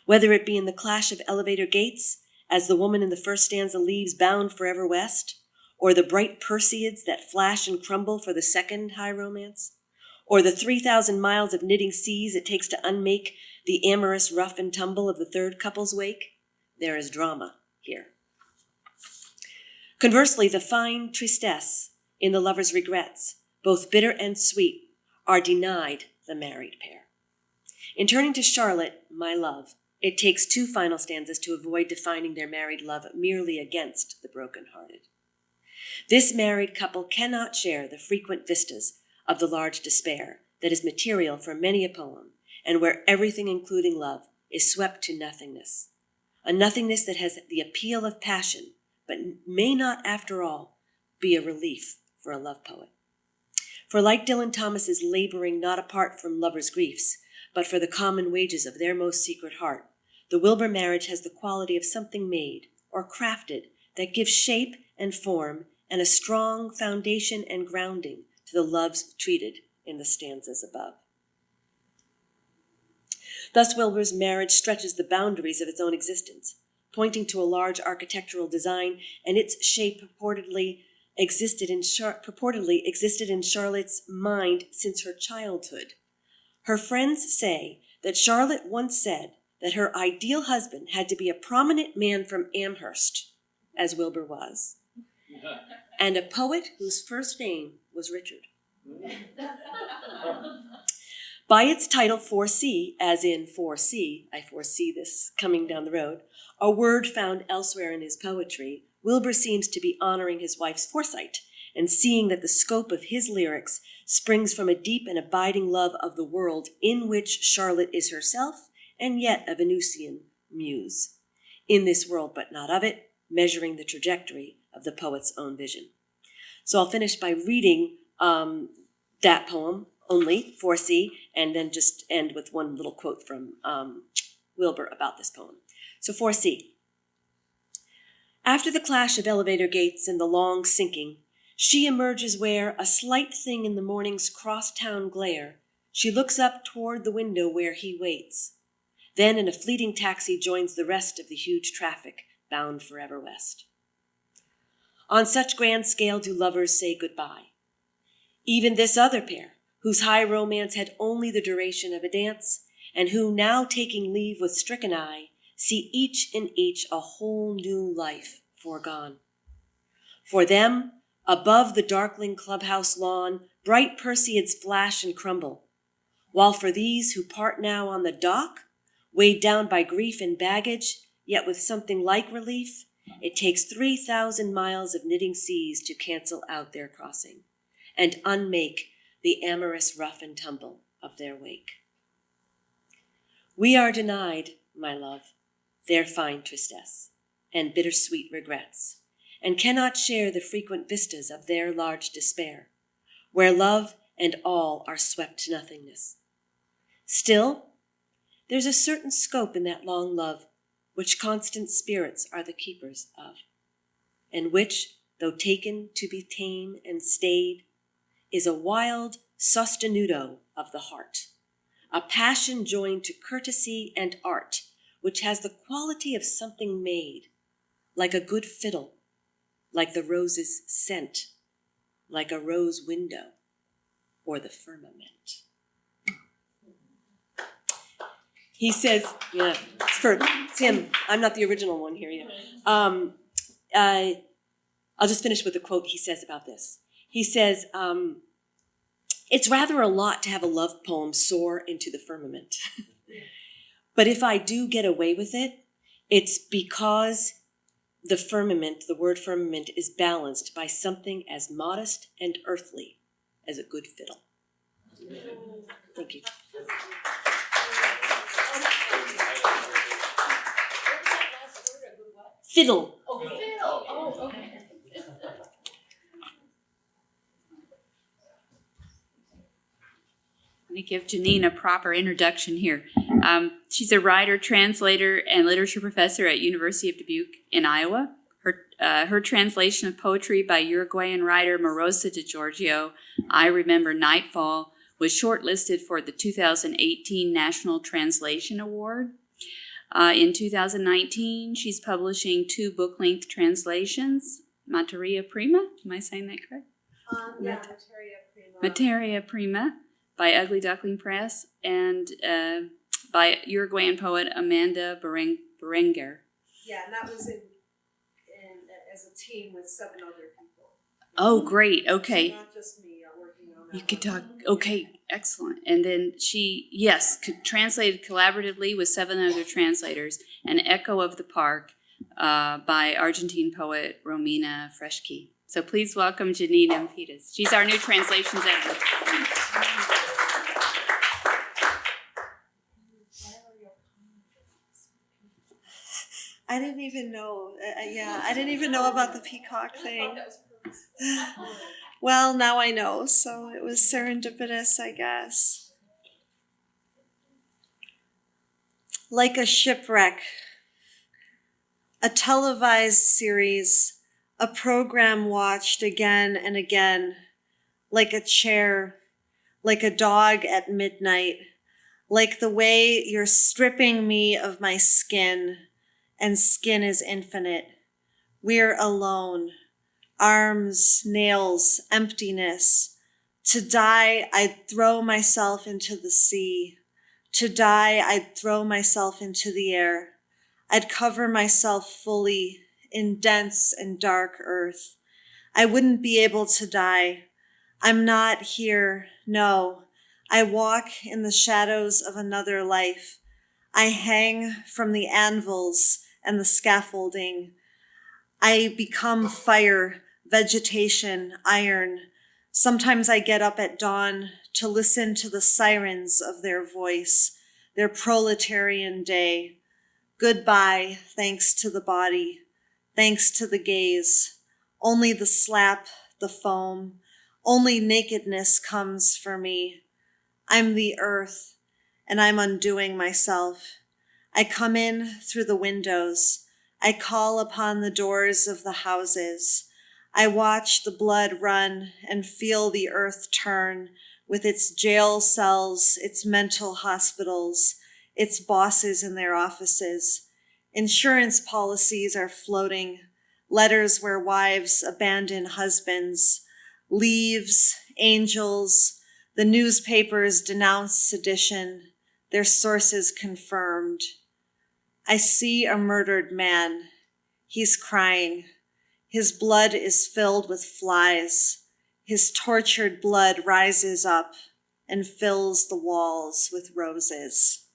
Whether it be in the clash of elevator gates, as the woman in the first stanza leaves bound forever west, or the bright Perseids that flash and crumble for the second high romance, or the 3,000 miles of knitting seas it takes to unmake the amorous rough and tumble of the third couple's wake, there is drama here. Conversely, the fine tristesse in the lover's regrets, both bitter and sweet, are denied the married pair. In turning to Charlotte, my love, it takes 2 final stanzas to avoid defining their married love merely against the broken-hearted. This married couple cannot share the frequent vistas of the large despair that is material for many a poem, and where everything, including love, is swept to nothingness. A nothingness that has the appeal of passion, but may not, after all, be a relief for a love poet. For like Dylan Thomas is laboring not apart from lovers' griefs, but for the common wages of their most secret heart, the Wilbur marriage has the quality of something made or crafted that gives shape and form and a strong foundation and grounding to the loves treated in the stanzas above. Thus Wilbur's marriage stretches the boundaries of its own existence, pointing to a large architectural design, and its shape purportedly existed in Charlotte's mind since her childhood. Her friends say that Charlotte once said that her ideal husband had to be a prominent man from Amherst, as Wilbur was, and a poet whose first name was Richard. By its title 4C, as in 4C, I foresee this coming down the road, a word found elsewhere in his poetry, Wilbur seems to be honoring his wife's foresight and seeing that the scope of his lyrics springs from a deep and abiding love of the world in which Charlotte is herself and yet a Venusian muse. In this world, but not of it, measuring the trajectory of the poet's own vision. So I'll finish by reading that poem, only, 4C, and then just end with one little quote from Wilbur about this poem. So 4C. After the clash of elevator gates and the long sinking, she emerges where, a slight thing in the morning's cross-town glare, she looks up toward the window where he waits. Then in a fleeting taxi joins the rest of the huge traffic bound forever west. On such grand scale do lovers say goodbye. Even this other pair, whose high romance had only the duration of a dance, and who, now taking leave with stricken eye, see each in each a whole new life foregone. For them, above the darkling clubhouse lawn, bright Perseids flash and crumble, while for these who part now on the dock, weighed down by grief and baggage, yet with something like relief, it takes 3,000 miles of knitting seas to cancel out their crossing and unmake the amorous rough and tumble of their wake. We are denied, my love, their fine tristesse and bittersweet regrets, and cannot share the frequent vistas of their large despair, where love and all are swept to nothingness. Still, there's a certain scope in that long love, which constant spirits are the keepers of, and which, though taken to be tame and stayed, is a wild sostenuto of the heart, a passion joined to courtesy and art, which has the quality of something made, like a good fiddle, like the rose's scent, like a rose window, or the firmament. He says, yeah, it's him. I'm not the original one here yet. I'll just finish with a quote he says about this. He says, it's rather a lot to have a love poem soar into the firmament. But if I do get away with it, it's because the firmament, the word firmament, is balanced by something as modest and earthly as a good fiddle. Thank you. Fiddle. Oh, fiddle. Oh, okay. Let me give Jeannine a proper introduction here. She's a writer, translator, and literature professor at University of Dubuque in Iowa. Her translation of poetry by Uruguayan writer Marosa de Giorgio, I Remember Nightfall, was shortlisted for the 2018 National Translation Award. In 2019, she's publishing 2 book-length translations, Materia Prima, am I saying that correct? Yeah, Materia Prima. Materia Prima by Ugly Duckling Press, and by Uruguayan poet Amanda Berenguer. Yeah, and that was in as a team with 7 other people. Oh, great, okay. So not just me working on that. You could one. talk, okay, excellent. And then she, yes, translated collaboratively with 7 other translators, An Echo of the Park by Argentine poet Romina Freschke. So please welcome Jeannine M. Pitas. She's our new translations editor. I didn't even know. I didn't even know about the peacock thing. Well, now I know. So it was serendipitous, I guess. Like a shipwreck, a televised series, a program watched again and again, like a chair, like a dog at midnight, like the way you're stripping me of my skin, and skin is infinite. We're alone. Arms, nails, emptiness. To die, I'd throw myself into the sea. To die, I'd throw myself into the air. I'd cover myself fully in dense and dark earth. I wouldn't be able to die. I'm not here, no. I walk in the shadows of another life. I hang from the anvils and the scaffolding. I become fire, vegetation, iron. Sometimes I get up at dawn to listen to the sirens of their voice, their proletarian day. Goodbye, thanks to the body, thanks to the gaze. Only the slap, the foam, only nakedness comes for me. I'm the earth, and I'm undoing myself. I come in through the windows. I call upon the doors of the houses. I watch the blood run and feel the earth turn with its jail cells, its mental hospitals, its bosses in their offices. Insurance policies are floating, letters where wives abandon husbands, leaves, angels. The newspapers denounce sedition, their sources confirmed. I see a murdered man. He's crying. His blood is filled with flies. His tortured blood rises up and fills the walls with roses.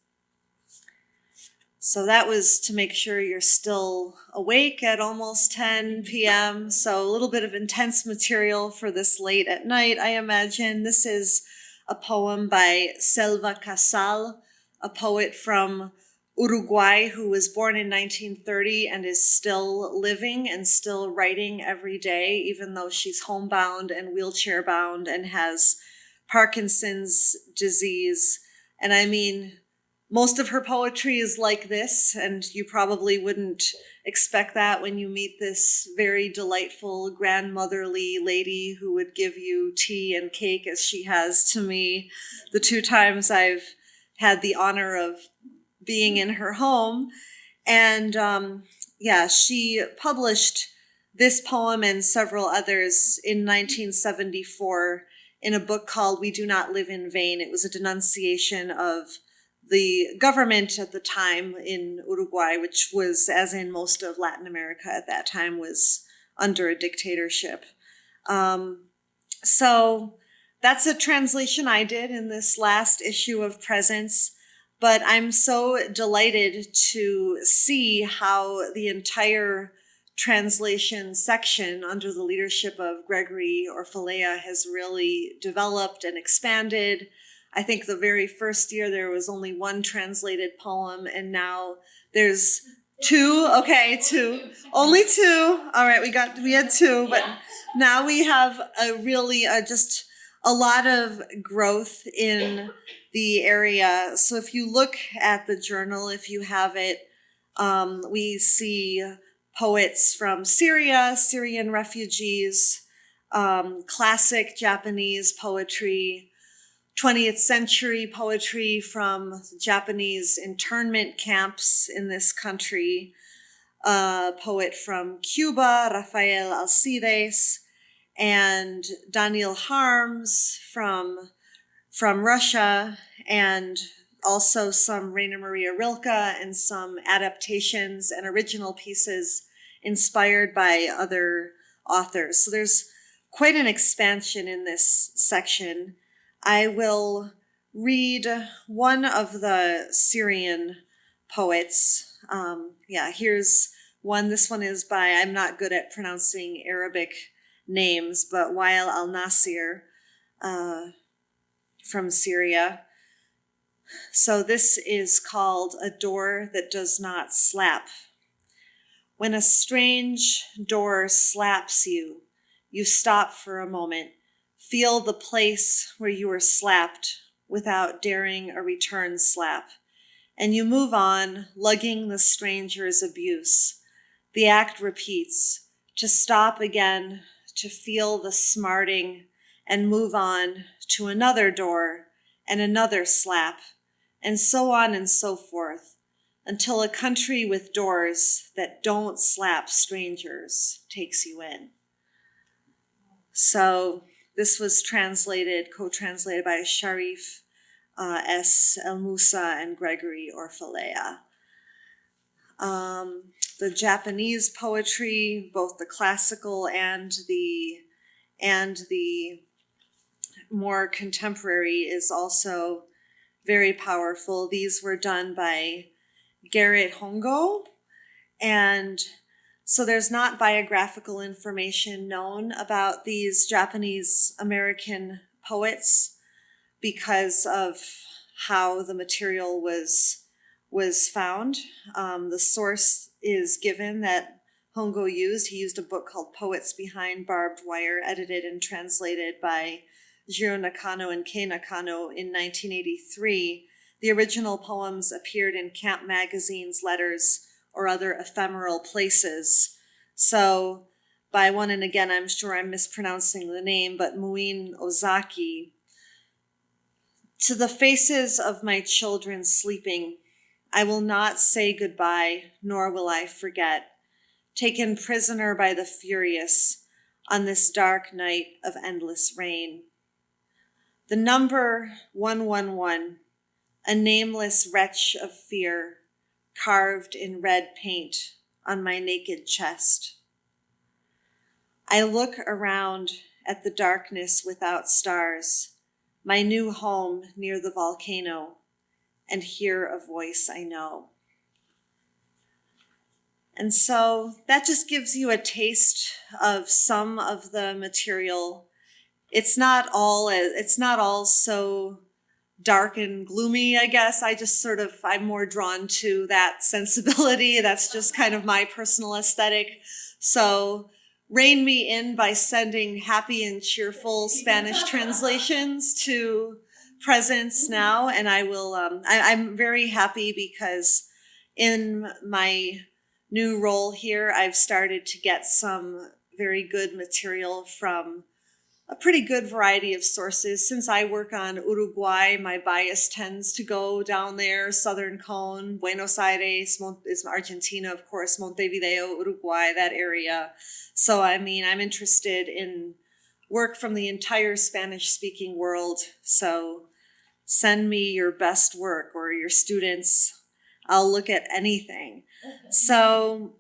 So that was to make sure you're still awake at almost 10 p.m. So a little bit of intense material for this late at night, I imagine. This is a poem by Selva Casal, a poet from Uruguay who was born in 1930 and is still living and still writing every day, even though she's homebound and wheelchair bound and has Parkinson's disease. And I mean, most of her poetry is like this, and you probably wouldn't expect that when you meet this very delightful grandmotherly lady who would give you tea and cake as she has to me the 2 times I've had the honor of being in her home. And she published this poem and several others in 1974 in a book called We Do Not Live in Vain. It was a denunciation of the government at the time in Uruguay, which was, as in most of Latin America at that time, was under a dictatorship. So that's a translation I did in this last issue of Presence, but I'm so delighted to see how the entire translation section under the leadership of Gregory Orfalea has really developed and expanded. I think the very first year there was only 1 translated poem, and now there's 2. Okay, 2. Only 2. All right, we had 2, but now we have a really just a lot of growth in the area. So if you look at the journal, if you have it, we see poets from Syria, Syrian refugees, classic Japanese poetry, 20th century poetry from Japanese internment camps in this country, a poet from Cuba, Rafael Alcides, and Daniel Harms from Russia, and also some Rainer Maria Rilke and some adaptations and original pieces inspired by other authors. So there's quite an expansion in this section. I will read one of the Syrian poets. Here's one. This one is by, I'm not good at pronouncing Arabic names, but Wael al-Nasir from Syria. So this is called A Door That Does Not Slap. When a strange door slaps you, you stop for a moment. Feel the place where you were slapped without daring a return slap. And you move on, lugging the stranger's abuse. The act repeats, to stop again, to feel the smarting, and move on to another door and another slap, and so on and so forth, until a country with doors that don't slap strangers takes you in. So this was co-translated by Sharif S. El Musa and Gregory Orfalea. The Japanese poetry, both the classical and the more contemporary, is also very powerful. These were done by Garrett Hongo, and so there's not biographical information known about these Japanese American poets because of how the material was found. The source is given that Hongo used. He used a book called Poets Behind Barbed Wire, edited and translated by Jiro Nakano and Kei Nakano in 1983. The original poems appeared in camp magazines, letters, or other ephemeral places. So by one, and again, I'm sure I'm mispronouncing the name, but Muin Ozaki. To the faces of my children sleeping, I will not say goodbye, nor will I forget. Taken prisoner by the furious on this dark night of endless rain. The number 111, a nameless wretch of fear, carved in red paint on my naked chest. I look around at the darkness without stars, my new home near the volcano, and hear a voice I know. And so that just gives you a taste of some of the material. It's not all so dark and gloomy, I guess. I'm more drawn to that sensibility. That's just kind of my personal aesthetic. So rein me in by sending happy and cheerful Spanish translations to Presence now. And I will, I'm very happy because in my new role here, I've started to get some very good material from a pretty good variety of sources. Since I work on Uruguay, my bias tends to go down there, Southern Cone, Buenos Aires, is Argentina, of course, Montevideo, Uruguay, that area. So, I mean, I'm interested in work from the entire Spanish-speaking world. So send me your best work or your students. I'll look at anything. So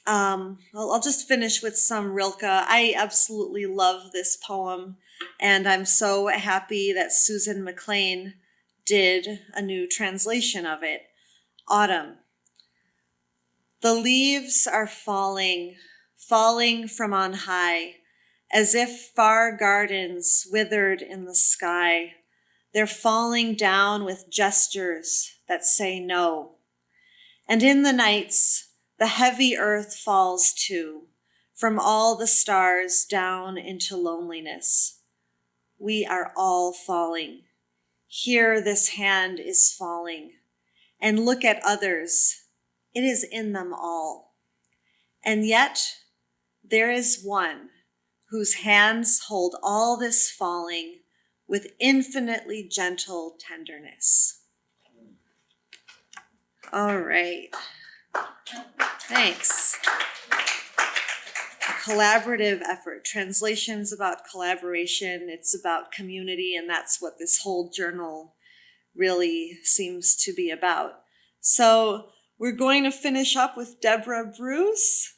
I'll just finish with some Rilke. I absolutely love this poem, and I'm so happy that Susan McLean did a new translation of it. Autumn. The leaves are falling, falling from on high, as if far gardens withered in the sky. They're falling down with gestures that say no. And in the nights, the heavy earth falls too, from all the stars down into loneliness. We are all falling. Here this hand is falling. And look at others. It is in them all. And yet there is one whose hands hold all this falling with infinitely gentle tenderness. All right. Thanks. A collaborative effort. Translation's about collaboration. It's about community, and that's what this whole journal really seems to be about. So we're going to finish up with Debra Bruce.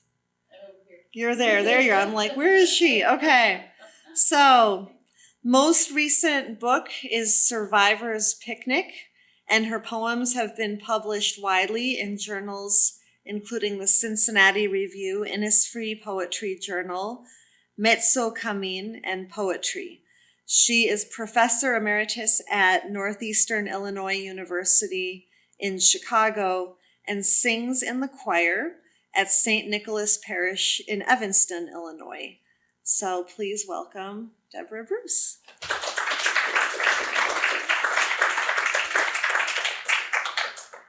You're there. There you are. I'm like, where is she? Okay. So most recent book is Survivor's Picnic, and her poems have been published widely in journals including the Cincinnati Review, Innisfree Poetry Journal, Mezzo Camin, and Poetry. She is Professor Emeritus at Northeastern Illinois University in Chicago and sings in the choir at St. Nicholas Parish in Evanston, Illinois. So please welcome Debra Bruce.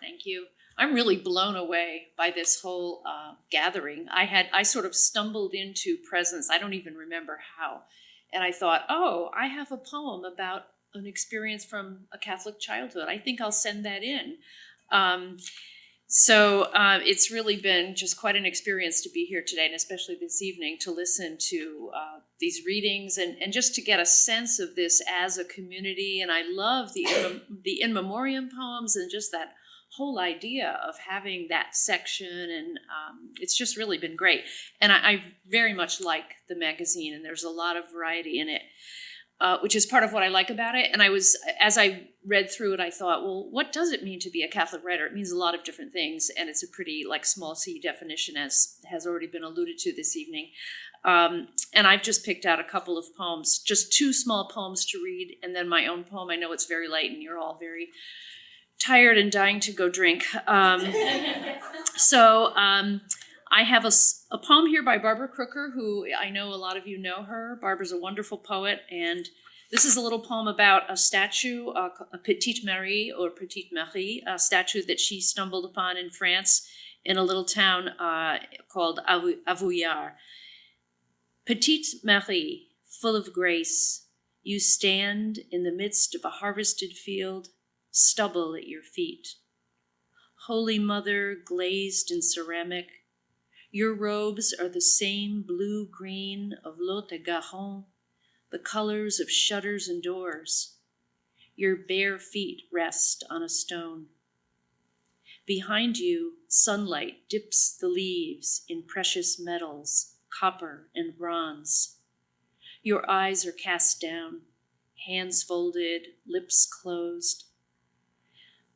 Thank you. I'm really blown away by this whole gathering. I sort of stumbled into Presence. I don't even remember how. And I thought, oh, I have a poem about an experience from a Catholic childhood. I think I'll send that in. So it's really been just quite an experience to be here today, and especially this evening, to listen to these readings and just to get a sense of this as a community. And I love the In Memoriam poems and just that whole idea of having that section, and it's just really been great. And I very much like the magazine, and there's a lot of variety in it, which is part of what I like about it. And as I read through it, I thought, well, what does it mean to be a Catholic writer? It means a lot of different things, and it's a pretty small C definition, as has already been alluded to this evening. And I've just picked out a couple of poems, just two small poems to read, and then my own poem. I know it's very late and you're all very tired and dying to go drink. So I have a poem here by Barbara Crooker, who I know a lot of you know her. Barbara's a wonderful poet, and this is a little poem about a statue, a Petite Marie, or Petite Marie, a statue that she stumbled upon in France in a little town called Avouillard. Petite Marie, full of grace, you stand in the midst of a harvested field, stubble at your feet. Holy Mother, glazed in ceramic, your robes are the same blue-green of Lot-et-Garonne, the colors of shutters and doors. Your bare feet rest on a stone. Behind you, sunlight dips the leaves in precious metals, copper and bronze. Your eyes are cast down, hands folded, lips closed.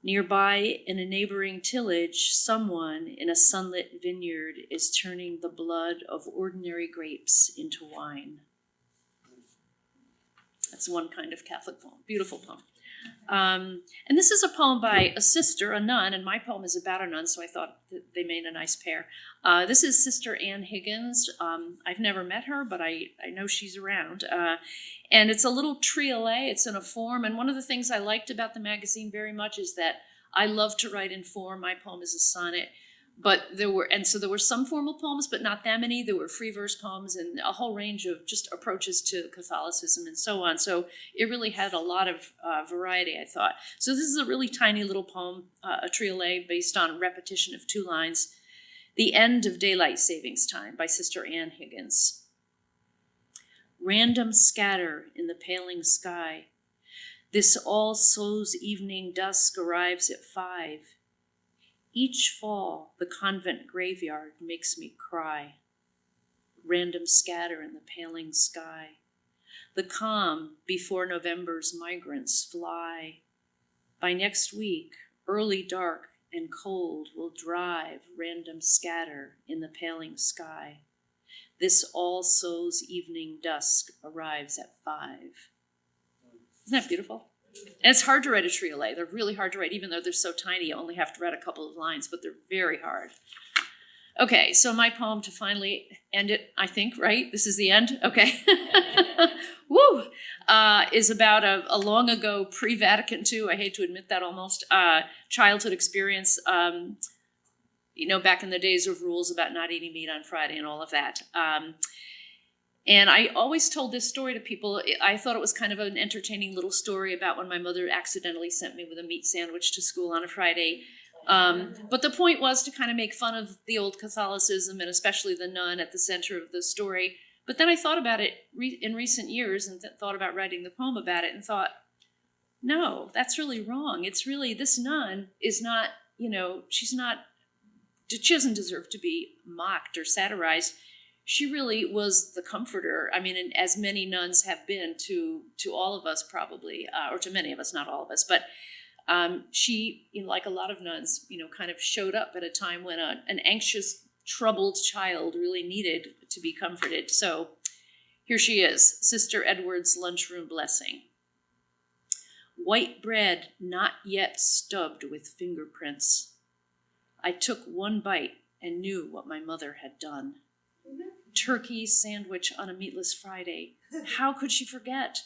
Nearby, in a neighboring tillage, someone in a sunlit vineyard is turning the blood of ordinary grapes into wine. It's one kind of Catholic poem, beautiful poem. And this is a poem by a sister, a nun, and my poem is about a nun, so I thought that they made a nice pair. This is Sister Ann Higgins. I've never met her, but I know she's around. And it's a little triolet, it's in a form, and one of the things I liked about the magazine very much is that I love to write in form. My poem is a sonnet. But there were some formal poems, but not that many. There were free verse poems and a whole range of just approaches to Catholicism and so on. So it really had a lot of variety, I thought. So this is a really tiny little poem, a triolet based on repetition of 2 lines. The End of Daylight Savings Time by Sister Ann Higgins. Random scatter in the paling sky. This All Souls evening dusk arrives at 5. Each fall, the convent graveyard makes me cry. Random scatter in the paling sky. The calm before November's migrants fly. By next week, early dark and cold will drive random scatter in the paling sky. This All Souls evening dusk arrives at 5. Isn't that beautiful? And it's hard to write a triolet. They're really hard to write, even though they're so tiny. You only have to write a couple of lines, but they're very hard. Okay, so my poem to finally end it, I think, right? This is the end? Okay. Woo! Is about a long ago, pre-Vatican II, I hate to admit that almost, childhood experience, back in the days of rules about not eating meat on Friday and all of that. And I always told this story to people. I thought it was kind of an entertaining little story about when my mother accidentally sent me with a meat sandwich to school on a Friday. But the point was to kind of make fun of the old Catholicism and especially the nun at the center of the story. But then I thought about it in recent years and thought about writing the poem about it and thought, no, that's really wrong. It's really, this nun is not, she doesn't deserve to be mocked or satirized. She really was the comforter. I mean, and as many nuns have been to all of us probably, or to many of us, not all of us, but she, like a lot of nuns, kind of showed up at a time when an anxious, troubled child really needed to be comforted. So here she is, Sister Edward's lunchroom blessing. White bread not yet stubbed with fingerprints. I took one bite and knew what my mother had done. Turkey sandwich on a meatless Friday. How could she forget?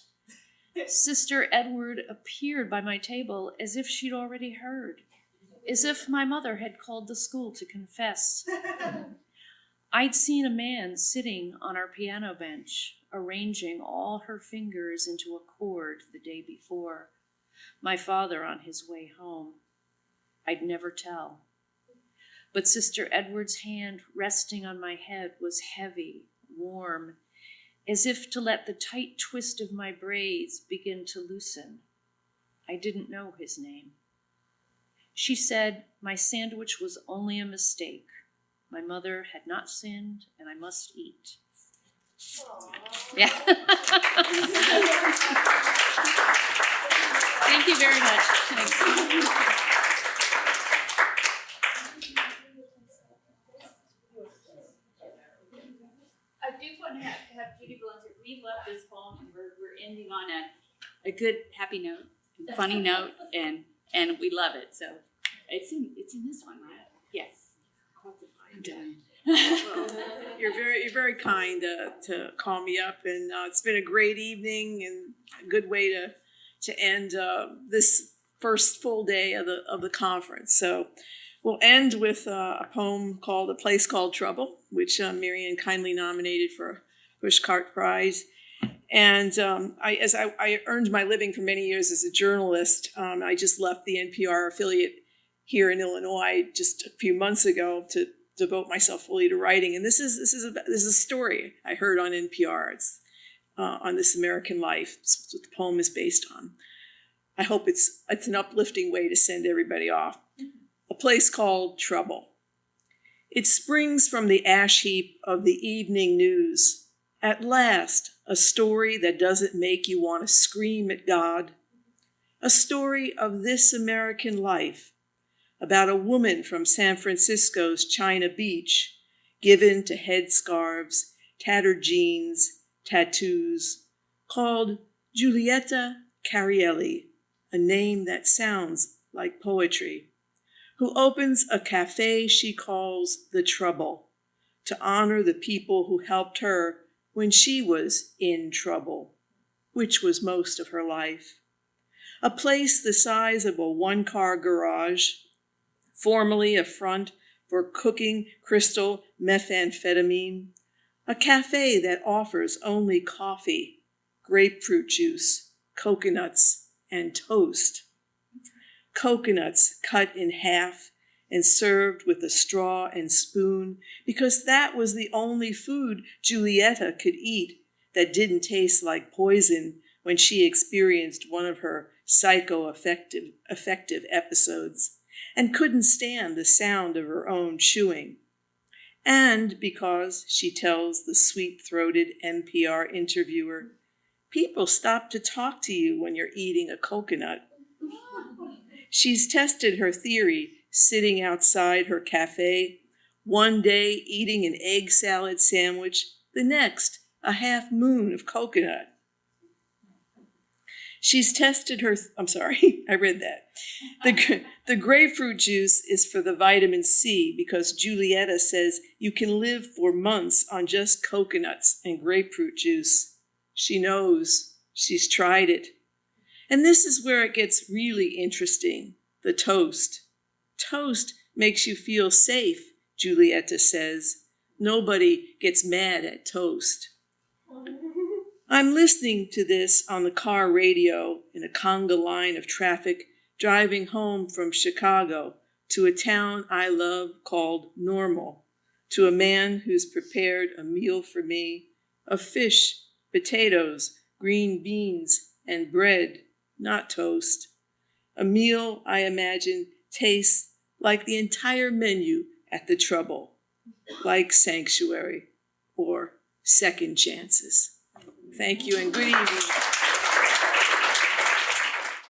Sister Edward appeared by my table as if she'd already heard, as if my mother had called the school to confess. I'd seen a man sitting on our piano bench, arranging all her fingers into a chord the day before. My father on his way home. I'd never tell. But Sister Edward's hand resting on my head was heavy, warm, as if to let the tight twist of my braids begin to loosen. I didn't know his name. She said my sandwich was only a mistake. My mother had not sinned, and I must eat. Aww. Yeah. Thank you very much. Thanks. I do want to have Judy Blunt. We love this poem, and we're ending on a good, happy note, and funny note, and we love it. So it's in this one, right? Yes. I'm done. Well, you're very kind to call me up, and it's been a great evening and a good way to end this first full day of the conference. So we'll end with a poem called "A Place Called Trouble," which Marianne kindly nominated for a Pushcart Prize. And I earned my living for many years as a journalist. I just left the NPR affiliate here in Illinois just a few months ago to devote myself fully to writing. And this is a story I heard on NPR. It's on This American Life. It's what the poem is based on. I hope it's an uplifting way to send everybody off. A Place Called Trouble. It springs from the ash heap of the evening news. At last, a story that doesn't make you want to scream at God. A story of this American life, about a woman from San Francisco's China Beach, given to headscarves, tattered jeans, tattoos, called Giulietta Carielli, a name that sounds like poetry, who opens a cafe she calls The Trouble to honor the people who helped her when she was in trouble, which was most of her life. A place the size of a one-car garage, formerly a front for cooking crystal methamphetamine, a cafe that offers only coffee, grapefruit juice, coconuts, and toast. Coconuts cut in half and served with a straw and spoon because that was the only food Giulietta could eat that didn't taste like poison when she experienced one of her psychoaffective episodes and couldn't stand the sound of her own chewing. And because, she tells the sweet-throated NPR interviewer, people stop to talk to you when you're eating a coconut. She's tested her theory sitting outside her cafe, one day eating an egg salad sandwich, the next a half moon of coconut. She's tested her, I read that. The grapefruit juice is for the vitamin C because Giulietta says you can live for months on just coconuts and grapefruit juice. She knows. She's tried it. And this is where it gets really interesting, the toast. Toast makes you feel safe, Giulietta says. Nobody gets mad at toast. I'm listening to this on the car radio in a conga line of traffic driving home from Chicago to a town I love called Normal, to a man who's prepared a meal for me of fish, potatoes, green beans, and bread, not toast. A meal, I imagine, tastes like the entire menu at The Trouble, like Sanctuary or Second Chances. Thank you and good evening.